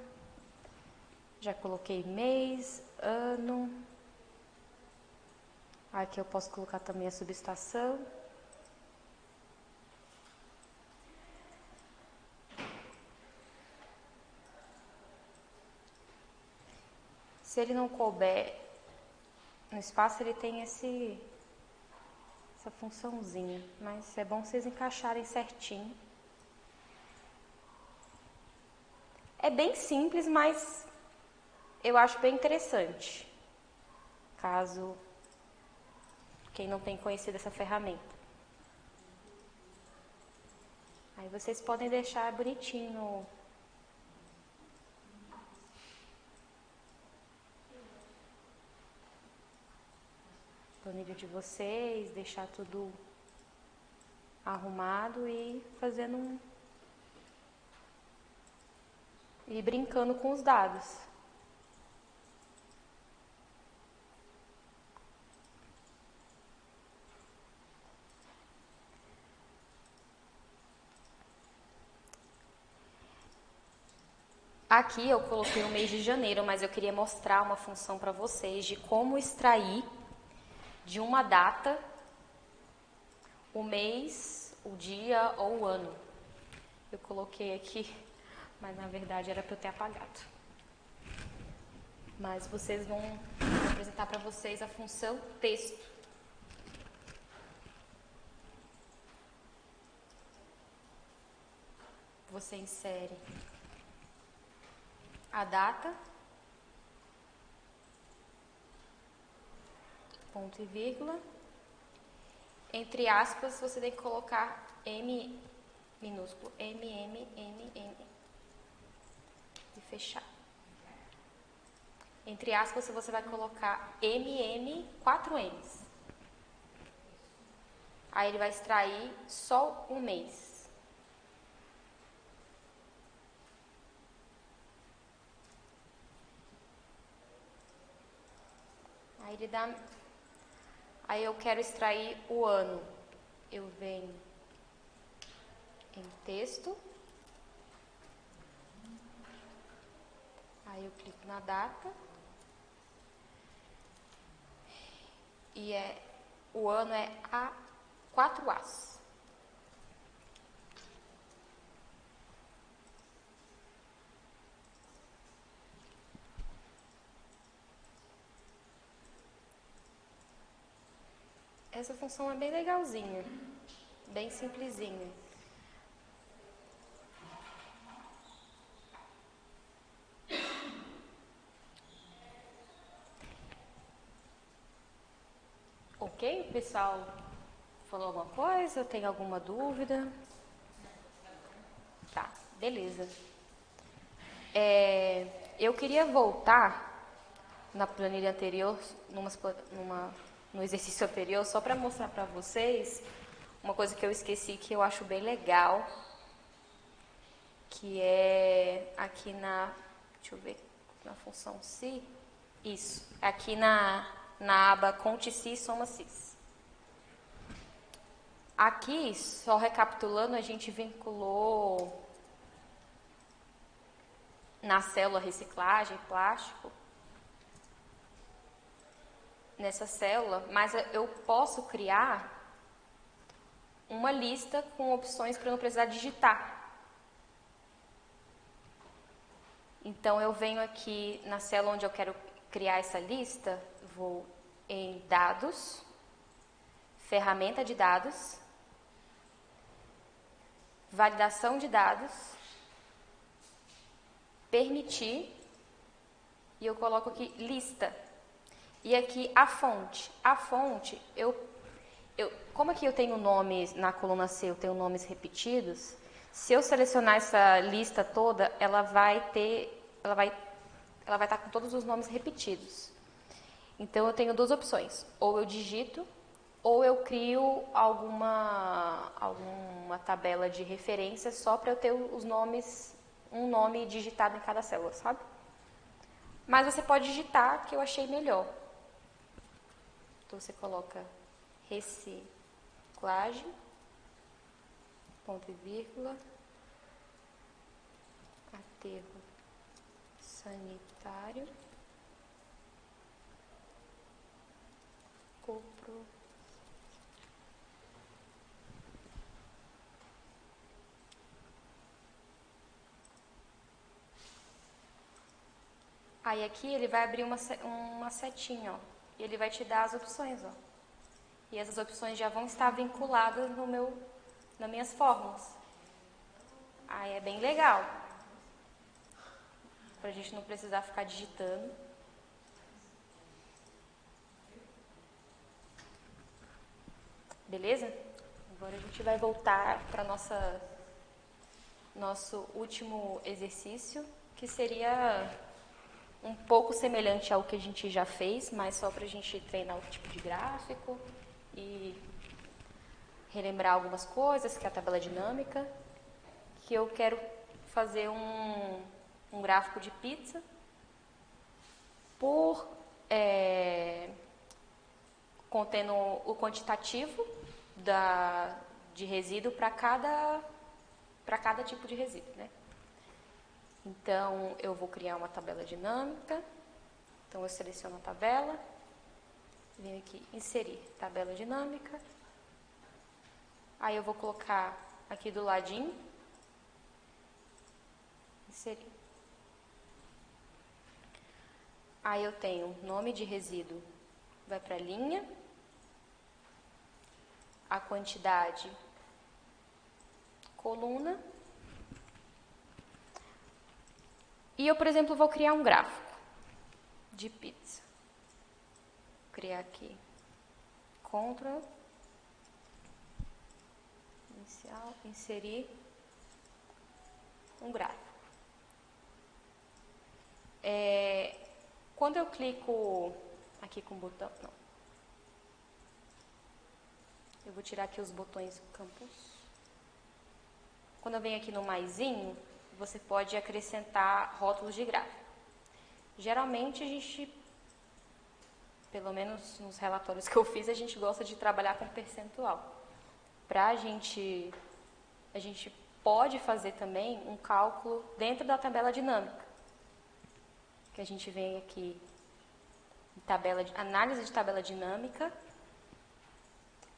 Já coloquei mês, ano. Aqui eu posso colocar também a subestação. Se ele não couber no espaço, ele tem essa funçãozinha, mas é bom vocês encaixarem certinho. É bem simples, mas eu acho bem interessante, caso quem não tem conhecido essa ferramenta. Aí vocês podem deixar bonitinho planilha de vocês, deixar tudo arrumado e fazendo e brincando com os dados. Aqui eu coloquei o mês de janeiro, mas eu queria mostrar uma função para vocês de como extrair de uma data o mês, o dia ou o ano. Eu coloquei aqui, mas na verdade era para eu ter apagado. Mas vocês vão apresentar para vocês a função texto. Você insere a data, ponto e vírgula. Entre aspas, você tem que colocar M minúsculo, M. E fechar. Entre aspas, você vai colocar MM, 4 M's. Aí ele vai extrair só um mês. Aí ele dá... Aí eu quero extrair o ano. Eu venho em texto. Aí eu clico na data. e o ano é A4As. Essa função é bem legalzinha, bem simplesinha. Ok, pessoal? Falou alguma coisa? Tem alguma dúvida? Tá, beleza. Eu queria voltar na planilha anterior, no exercício anterior, só para mostrar para vocês uma coisa que eu esqueci que eu acho bem legal, que é aqui deixa eu ver, na função se, isso, aqui na aba Conte Se, Soma Sis. Aqui, só recapitulando, a gente vinculou na célula reciclagem, plástico, nessa célula, mas eu posso criar uma lista com opções para eu não precisar digitar. Então, eu venho aqui na célula onde eu quero criar essa lista, vou em Dados, Ferramenta de Dados, Validação de Dados, Permitir, e eu coloco aqui Lista. E aqui a fonte. A fonte, como aqui eu tenho nomes, na coluna C eu tenho nomes repetidos, se eu selecionar essa lista toda, ela vai estar com todos os nomes repetidos. Então, eu tenho duas opções. Ou eu digito, ou eu crio alguma tabela de referência só para eu ter os nomes, um nome digitado em cada célula, sabe? Mas você pode digitar, que eu achei melhor. Então, você coloca reciclagem, ponto e vírgula, aterro sanitário, Aí aqui ele vai abrir uma setinha, ó, e ele vai te dar as opções, ó. E essas opções já vão estar vinculadas nas minhas fórmulas. Aí é bem legal, pra gente não precisar ficar digitando. Beleza? Agora a gente vai voltar para nosso último exercício, que seria um pouco semelhante ao que a gente já fez, mas só para a gente treinar o tipo de gráfico e relembrar algumas coisas, que é a tabela dinâmica, que eu quero fazer um gráfico de pizza contendo o quantitativo de resíduo para cada tipo de resíduo, né? Então, eu vou criar uma tabela dinâmica. Então, eu seleciono a tabela, venho aqui, inserir tabela dinâmica. Aí, eu vou colocar aqui do ladinho, inserir. Aí, eu tenho nome de resíduo, vai para a linha, a quantidade, coluna. E eu, por exemplo, vou criar um gráfico de pizza. Vou criar aqui, Ctrl, inicial, inserir um gráfico. Quando eu clico aqui com o botão, não. Eu vou tirar aqui os botões campus. Quando eu venho aqui no maisinho, você pode acrescentar rótulos de gráfico. Geralmente a gente, pelo menos nos relatórios que eu fiz, a gente gosta de trabalhar com percentual. A gente pode fazer também um cálculo dentro da tabela dinâmica. Que a gente vem aqui em análise de tabela dinâmica,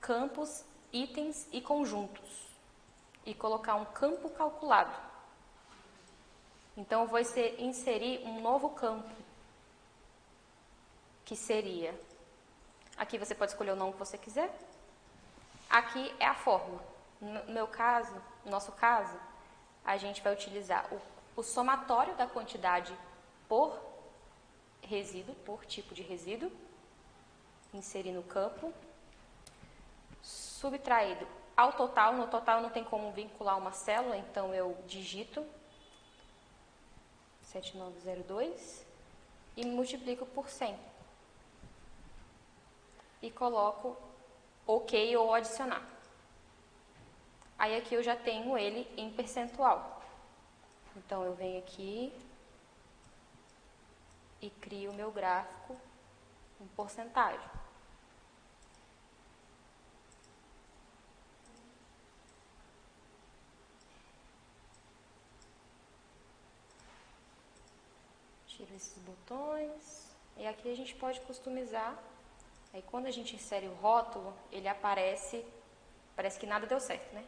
campos, itens e conjuntos e colocar um campo calculado. Então, eu vou inserir um novo campo, que seria... Aqui você pode escolher o nome que você quiser. Aqui é a fórmula. No nosso caso, a gente vai utilizar o somatório da quantidade por resíduo, por tipo de resíduo, inserir no campo, subtraído ao total. No total não tem como vincular uma célula, então eu digito 7902 e multiplico por 100. E coloco OK ou adicionar. Aí aqui eu já tenho ele em percentual. Então eu venho aqui e crio o meu gráfico em porcentagem. Tiro esses botões. E aqui a gente pode customizar. Aí quando a gente insere o rótulo, ele aparece, parece que nada deu certo, né?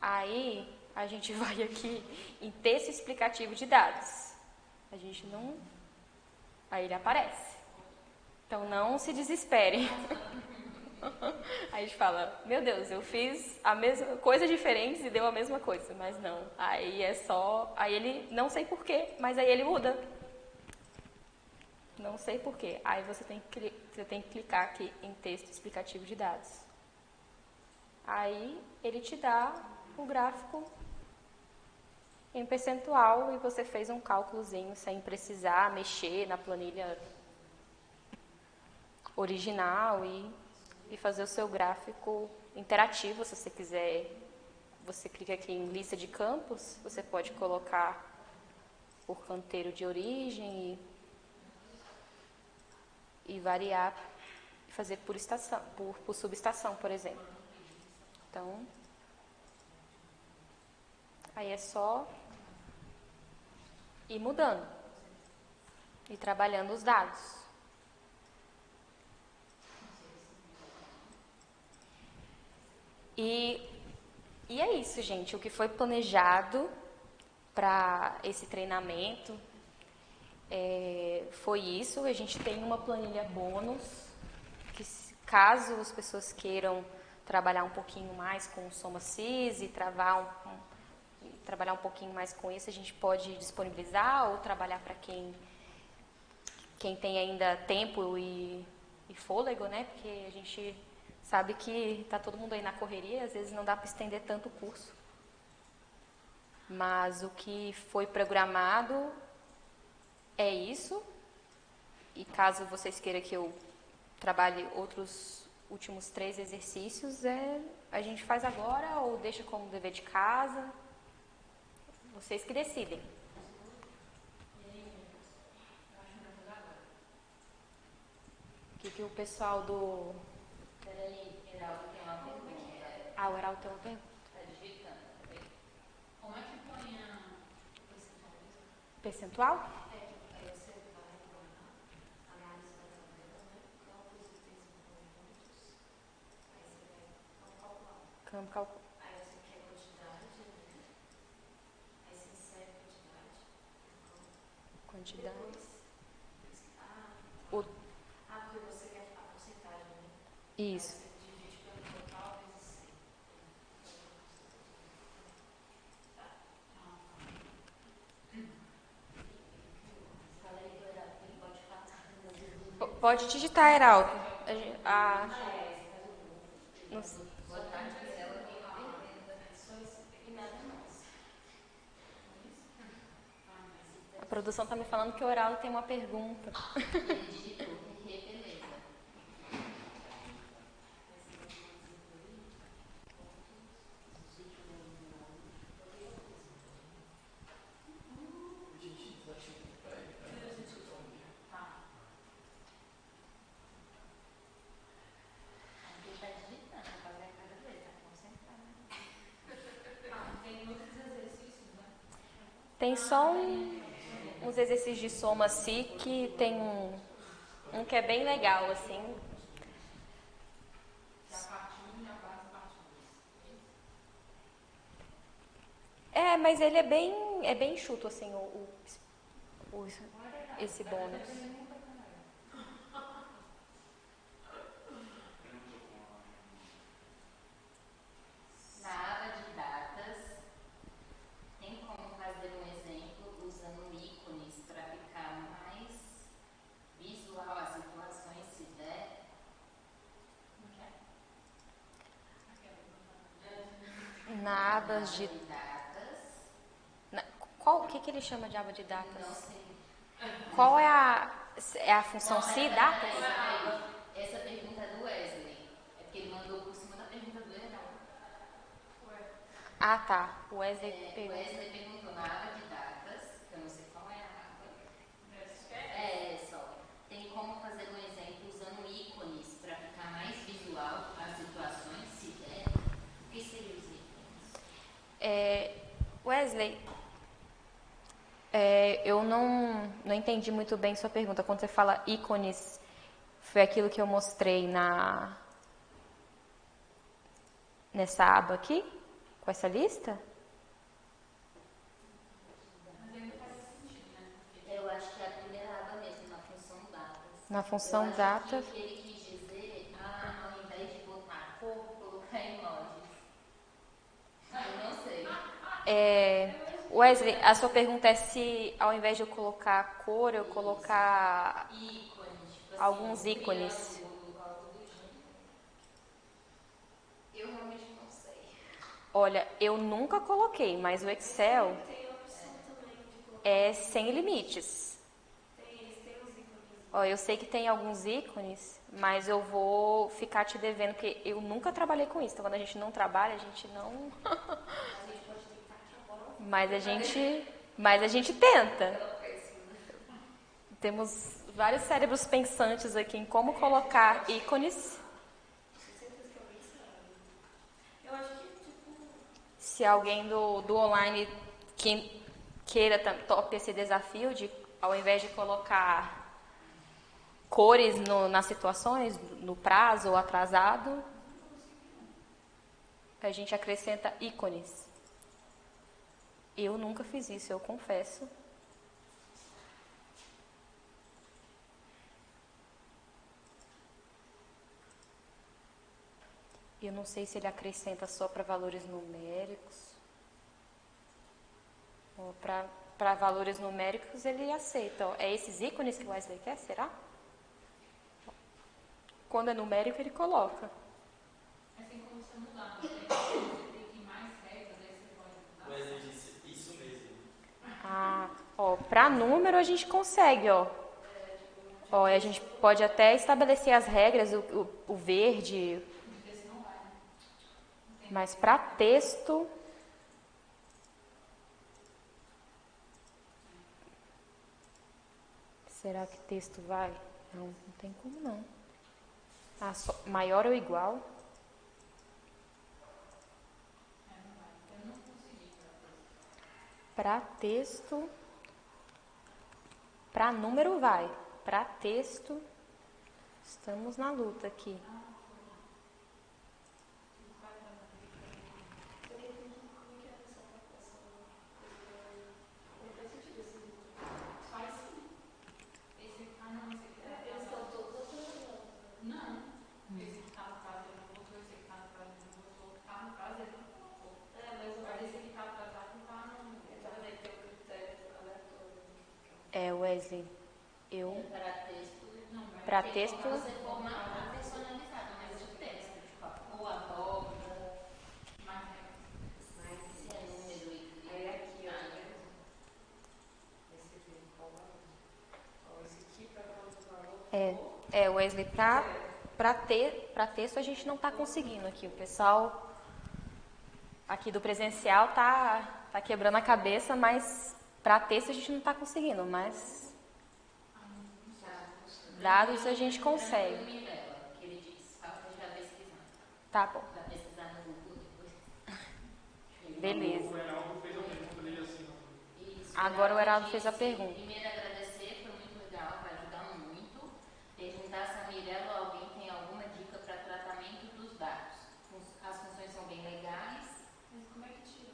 Aí a gente vai aqui em texto explicativo de dados. A gente não... Aí ele aparece. Então não se desesperem. Aí a gente fala, meu Deus, eu fiz a mesma coisa diferente e deu a mesma coisa, mas não. Aí é só... Aí ele, não sei porquê, mas aí ele muda. Não sei porquê. Aí você tem que clicar aqui em texto explicativo de dados. Aí ele te dá o gráfico em percentual e você fez um cálculozinho sem precisar mexer na planilha original e fazer o seu gráfico interativo. Se você quiser, você clica aqui em lista de campos, você pode colocar por canteiro de origem e variar, fazer por estação, por subestação, por exemplo. Então, aí é só ir mudando e trabalhando os dados. E é isso, gente. O que foi planejado para esse treinamento foi isso. A gente tem uma planilha bônus, que caso as pessoas queiram trabalhar um pouquinho mais com o SomaSys e trabalhar um pouquinho mais com isso, a gente pode disponibilizar ou trabalhar para quem tem ainda tempo e fôlego, né? Porque a gente sabe que está todo mundo aí na correria, às vezes não dá para estender tanto o curso. Mas o que foi programado é isso. E caso vocês queiram que eu trabalhe outros últimos 3 exercícios, a gente faz agora ou deixa como dever de casa. Vocês que decidem. O que o pessoal do... Peraí, Heraldo tem uma pergunta. Ah, o Heraldo tem uma pergunta. Tá digitando, tá vendo? Como é que põe a percentual mesmo? Percentual? Aí você vai para análise das tabelas, né? Campos, itens e conjuntos. Aí você vai calcular. Campo calculo. Aí você quer quantidade, né? Aí você insere quantidade. Quantidade. Depois, O... porque você quer a porcentagem, né? Isso. Aí você divide pelo total vezes 100. Tá? Fala aí do Heraldo, ele pode falar. Pode digitar, Heraldo. Não sei. Boa tarde, Gisela. Tem uma pergunta. Só esse aqui nada mais. A produção está me falando que o Heraldo tem uma pergunta. Ele digitou beleza. Ele está digitando, para ver a cara dele, está concentrado. Tem outros exercícios, né? Tem só uns exercícios de SomaSys que tem um que é bem legal, assim. A parte mas ele é bem enxuto, assim, esse bônus. Na aba de datas, tem como fazer um exemplo usando ícones para ficar mais visual as situações, se der? Na aba de... Datas, O que ele chama de aba de datas? não sei. Qual é a função se datas? Essa pergunta é do Wesley. É porque ele mandou por cima da pergunta do Enal. Ah, tá. O Wesley O pergunta. Wesley perguntou na aba de datas, que eu não sei qual é a aba. Só. Tem como fazer um exemplo usando ícones para ficar mais visual as situações, se der? O que seriam os ícones? Wesley, eu não entendi muito bem sua pergunta. Quando você fala ícones, foi aquilo que eu mostrei nessa aba aqui? Com essa lista? Eu acho que é a primeira aba mesmo, na função datas. Na função eu acho datas. que ele quis dizer, ao invés de botar cor, colocar emojis. Eu não sei. Wesley, a sua pergunta é se ao invés de eu colocar cor, eu colocar Ícones, tipo alguns assim, ícones. triângulo, algo do gênero. Eu realmente não sei. Olha, eu nunca coloquei, mas o Excel é sem limites. Ó, eu sei que tem alguns ícones, mas eu vou ficar te devendo, porque eu nunca trabalhei com isso. Então, quando a gente não trabalha, a gente não... Mas a gente tenta. Temos vários cérebros pensantes aqui em como colocar ícones. Se alguém do online queira tope esse desafio de, ao invés de colocar cores nas situações, no prazo ou atrasado, a gente acrescenta ícones. Eu nunca fiz isso, eu confesso. Eu não sei se ele acrescenta só para valores numéricos. Ou para valores numéricos ele aceita. Ó, é esses ícones que o Wesley quer, será? Quando é numérico ele coloca. Assim como você mudar, você tem mais regras, aí você pode mudar. O Wesley disse isso mesmo. Ó, para número a gente consegue, ó. Ó, a gente pode até estabelecer as regras, o verde. Mas para texto... Será que texto vai? Não tem como não. Maior ou igual? Para texto... Para número vai. Para texto... Estamos na luta aqui. Esse que tá no prazo ele não botou, esse que tá no prazo ele não botou, o que tá no prazo ele não colocou. Mas esse que tá atrasado não tá no... Deve ter o critério aleatório. Wesley, Para texto, não. para texto... Você formatar personalizado, mas de texto, tipo a cor, a borda, Mais regras. se é número e Aí aqui, ó, tá vendo? Esse aqui, qual valor? Ó, esse aqui para quanto valor? Wesley, para texto a gente não está conseguindo aqui. O pessoal aqui do presencial tá quebrando a cabeça, mas para texto a gente não está conseguindo. Mas dados a gente consegue. o Mirella, que ele disse, fala que a gente vai pesquisar. Tá bom, Vai pesquisar no Google depois. beleza. O Enaldo fez a pergunta dele assim, ó. Isso, Agora o Heraldo disse, fez a pergunta. Primeiro agradecer, foi muito legal, vai ajudar muito. Perguntar se a Mirella ou alguém tem alguma dica para tratamento dos dados. As funções são bem legais. Mas como é que tira?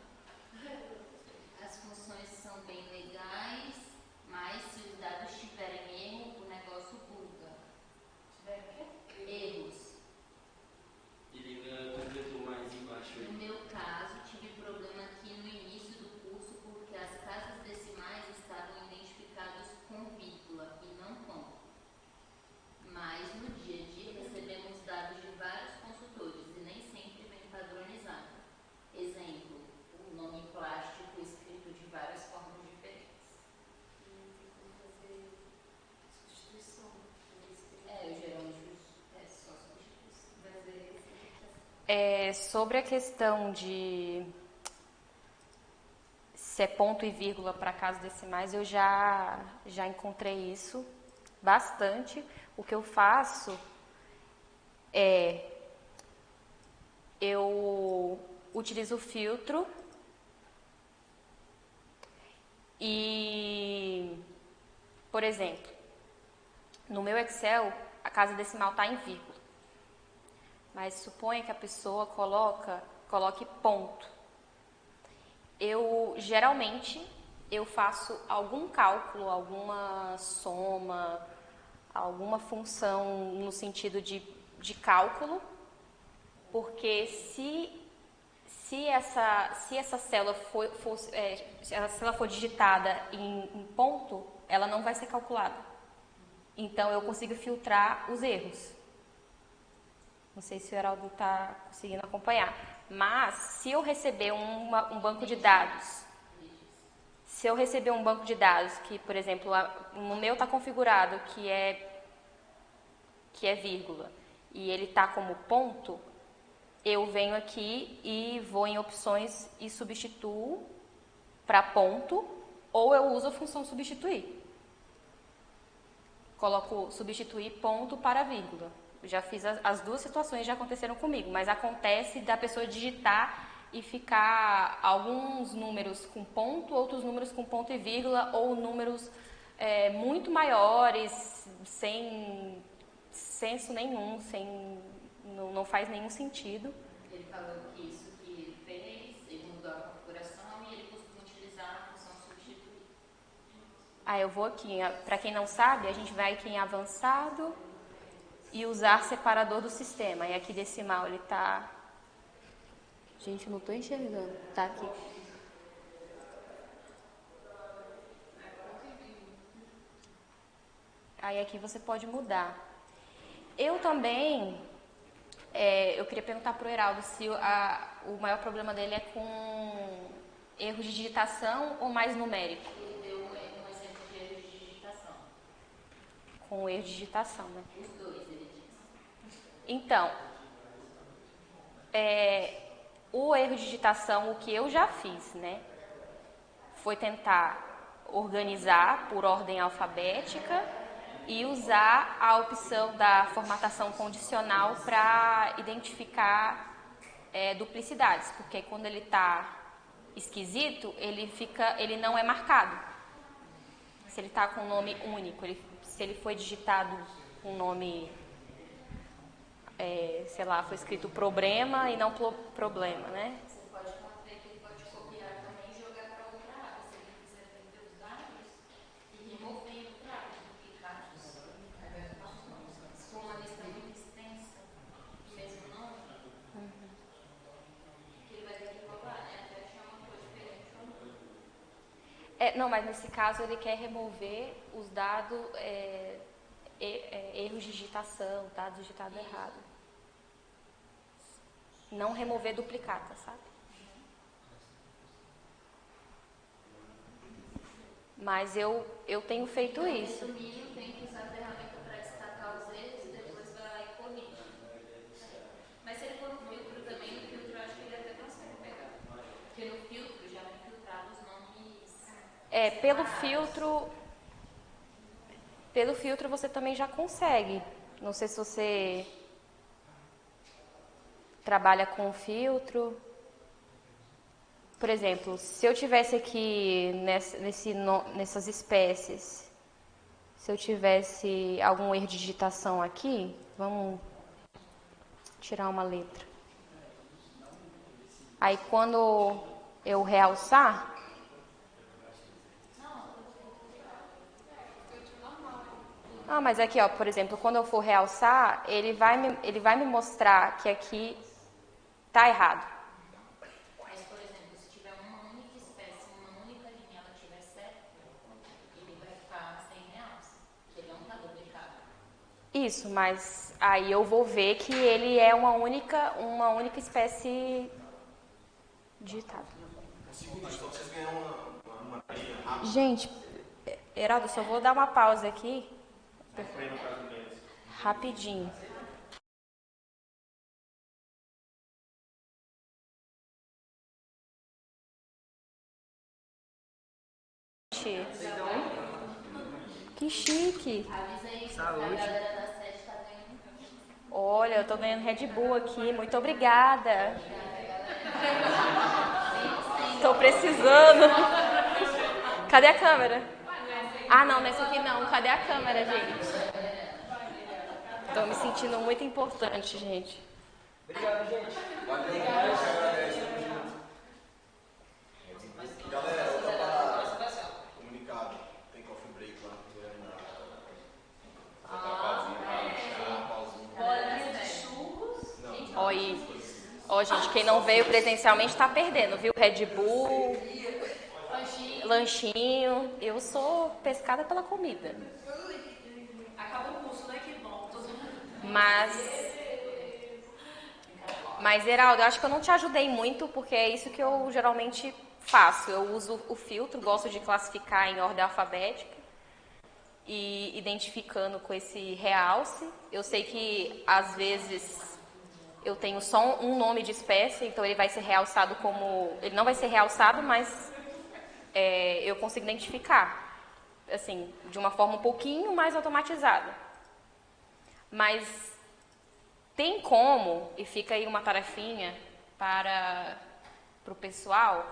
Sobre a questão de se é ponto e vírgula para casas decimais, eu já encontrei isso bastante. O que eu faço é, eu utilizo o filtro e, por exemplo, no meu Excel, a casa decimal está em vírgula. Mas suponha que a pessoa coloque ponto. Geralmente, eu faço algum cálculo, alguma soma, alguma função no sentido de cálculo, porque se essa célula se a célula for digitada em ponto, ela não vai ser calculada. Então, eu consigo filtrar os erros. Não sei se o Heraldo está conseguindo acompanhar. Mas, se eu receber um banco de dados, que, por exemplo, no meu está configurado que é vírgula, e ele está como ponto, eu venho aqui e vou em opções e substituo para ponto, ou eu uso a função substituir. Coloco substituir ponto para vírgula. Eu já fiz as duas situações, já aconteceram comigo, mas acontece da pessoa digitar e ficar alguns números com ponto, outros números com ponto e vírgula, ou números muito maiores, sem senso nenhum, não faz nenhum sentido. Ele falou que isso que ele fez, ele mudou a configuração e ele costuma utilizar a função substituir. Eu vou aqui, para quem não sabe, a gente vai aqui em avançado e usar separador do sistema. E aqui decimal ele tá... Gente, eu não tô enxergando. Tá aqui. Aí aqui você pode mudar. Eu também... eu queria perguntar pro Heraldo se o maior problema dele é com erro de digitação ou mais numérico. Ele deu um exemplo de erro de digitação. Com erro de digitação, né? Os dois, ele disse. Então, o erro de digitação, o que eu já fiz, né? Foi tentar organizar por ordem alfabética e usar a opção da formatação condicional para identificar duplicidades, porque quando ele está esquisito, ele não é marcado. Se ele está com um nome único, se ele foi digitado com um nome, sei lá, foi escrito problema e não problema, né? Você pode ver que ele pode copiar também e jogar para outra aba, se ele quiser vender os dados e remover o dados, duplicados. Se for uma lista muito extensa, do mesmo nome, que ele vai ter que roubar, né? Até achar uma coisa diferente ou não. Não, mas nesse caso ele quer remover os dados, erros de digitação, dados digitados errado. Não remover duplicata, sabe? Mas eu tenho feito isso. Resumindo, tem que usar a ferramenta para destacar os erros e depois vai lá e corrige. Mas se ele for no filtro também, no filtro eu acho que ele até consegue pegar. Porque no filtro já vem filtrado os nomes. Pelo filtro você também já consegue. Não sei se você trabalha com filtro. Por exemplo, se eu tivesse aqui nessas espécies, se eu tivesse algum erro de digitação aqui, vamos tirar uma letra. Aí quando eu realçar, mas aqui, ó, por exemplo, quando eu for realçar, ele vai me mostrar que aqui tá errado. Mas, por exemplo, se tiver uma única espécie, uma única linha, ela tiver certa, ele vai ficar sem realce, porque ele não está duplicado. Isso, mas aí eu vou ver que ele é uma única espécie digitada. Segundo, então vocês ganham uma trilha rápida. Gente, Heraldo, só vou dar uma pausa aqui. Foi no caso deles. Rapidinho. gente. Que chique. Avisa aí que a Saúde. galera da sede tá ganhando. Olha, eu tô ganhando Red Bull aqui. Muito obrigada. Tô precisando. Cadê a câmera? Ah, não, nessa aqui não. Cadê a câmera, gente? Tô me sentindo muito importante, gente. Obrigado, gente. Galera, só pra comunicado, tem coffee break lá. Ó, ó, gente, quem não veio presencialmente tá perdendo, viu? Red Bull, lanchinho. Eu sou pescada pela comida. Acaba o curso, né? Que bom. Todo mundo. Mas, Heraldo, eu acho que eu não te ajudei muito, porque é isso que eu geralmente faço. Eu uso o filtro, gosto de classificar em ordem alfabética e identificando com esse realce. Eu sei que, às vezes, eu tenho só um nome de espécie, então ele vai ser realçado como... Ele não vai ser realçado, mas eu consigo identificar, assim, de uma forma um pouquinho mais automatizada. Mas tem como, e fica aí uma tarefinha para o pessoal,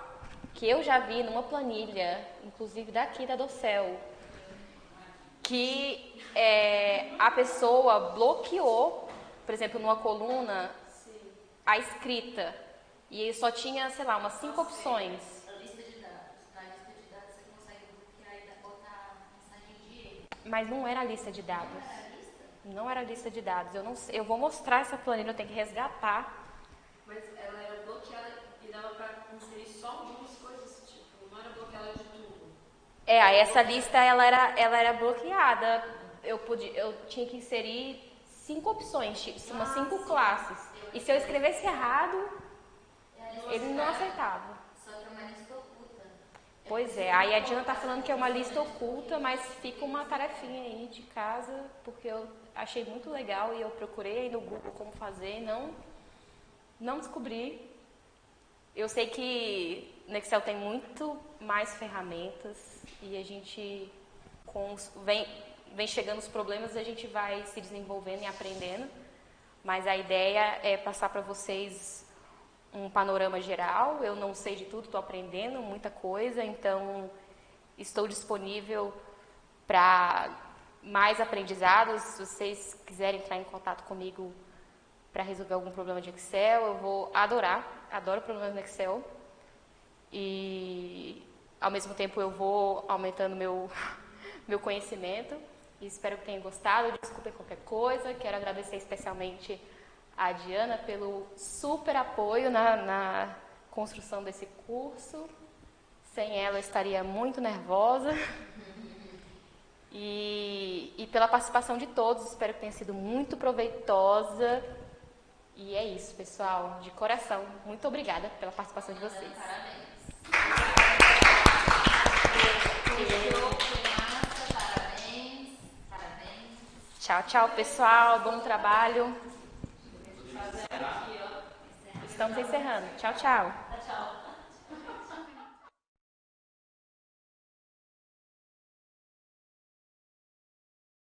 que eu já vi numa planilha, inclusive daqui da Docel, que a pessoa bloqueou, por exemplo, numa coluna, a escrita, e ele só tinha, sei lá, umas 5 opções. A lista de dados. Na lista de dados você consegue bloquear e botar mensagem de erro. Mas não era a lista de dados. Não era a lista de dados. Eu não sei, eu vou mostrar essa planilha, eu tenho que resgatar. Mas ela era bloqueada e dava pra inserir só algumas coisas, tipo, não era bloqueada de tudo. Aí essa lista ela era bloqueada. Eu tinha que inserir 5 opções, tipo, umas 5 classes. E se eu escrevesse errado, ele não aceitava. Só que é uma lista oculta. Pois é, aí a Diana tá falando que é uma lista oculta, mas fica uma tarefinha aí de casa, porque eu achei muito legal e eu procurei aí no Google como fazer e não descobri. Eu sei que no Excel tem muito mais ferramentas e a gente vem chegando os problemas e a gente vai se desenvolvendo e aprendendo, mas a ideia é passar para vocês um panorama geral. Eu não sei de tudo, estou aprendendo muita coisa, então estou disponível para mais aprendizados. Se vocês quiserem entrar em contato comigo para resolver algum problema de Excel, eu vou adoro problemas no Excel. E ao mesmo tempo eu vou aumentando meu conhecimento. E espero que tenham gostado. Desculpem qualquer coisa. Quero agradecer especialmente a Diana pelo super apoio na construção desse curso. Sem ela eu estaria muito nervosa. E pela participação de todos. Espero que tenha sido muito proveitosa. E é isso, pessoal. De coração, muito obrigada pela participação de vocês. Tchau, tchau, pessoal. Bom trabalho. Estamos encerrando. Tchau, tchau. Tchau.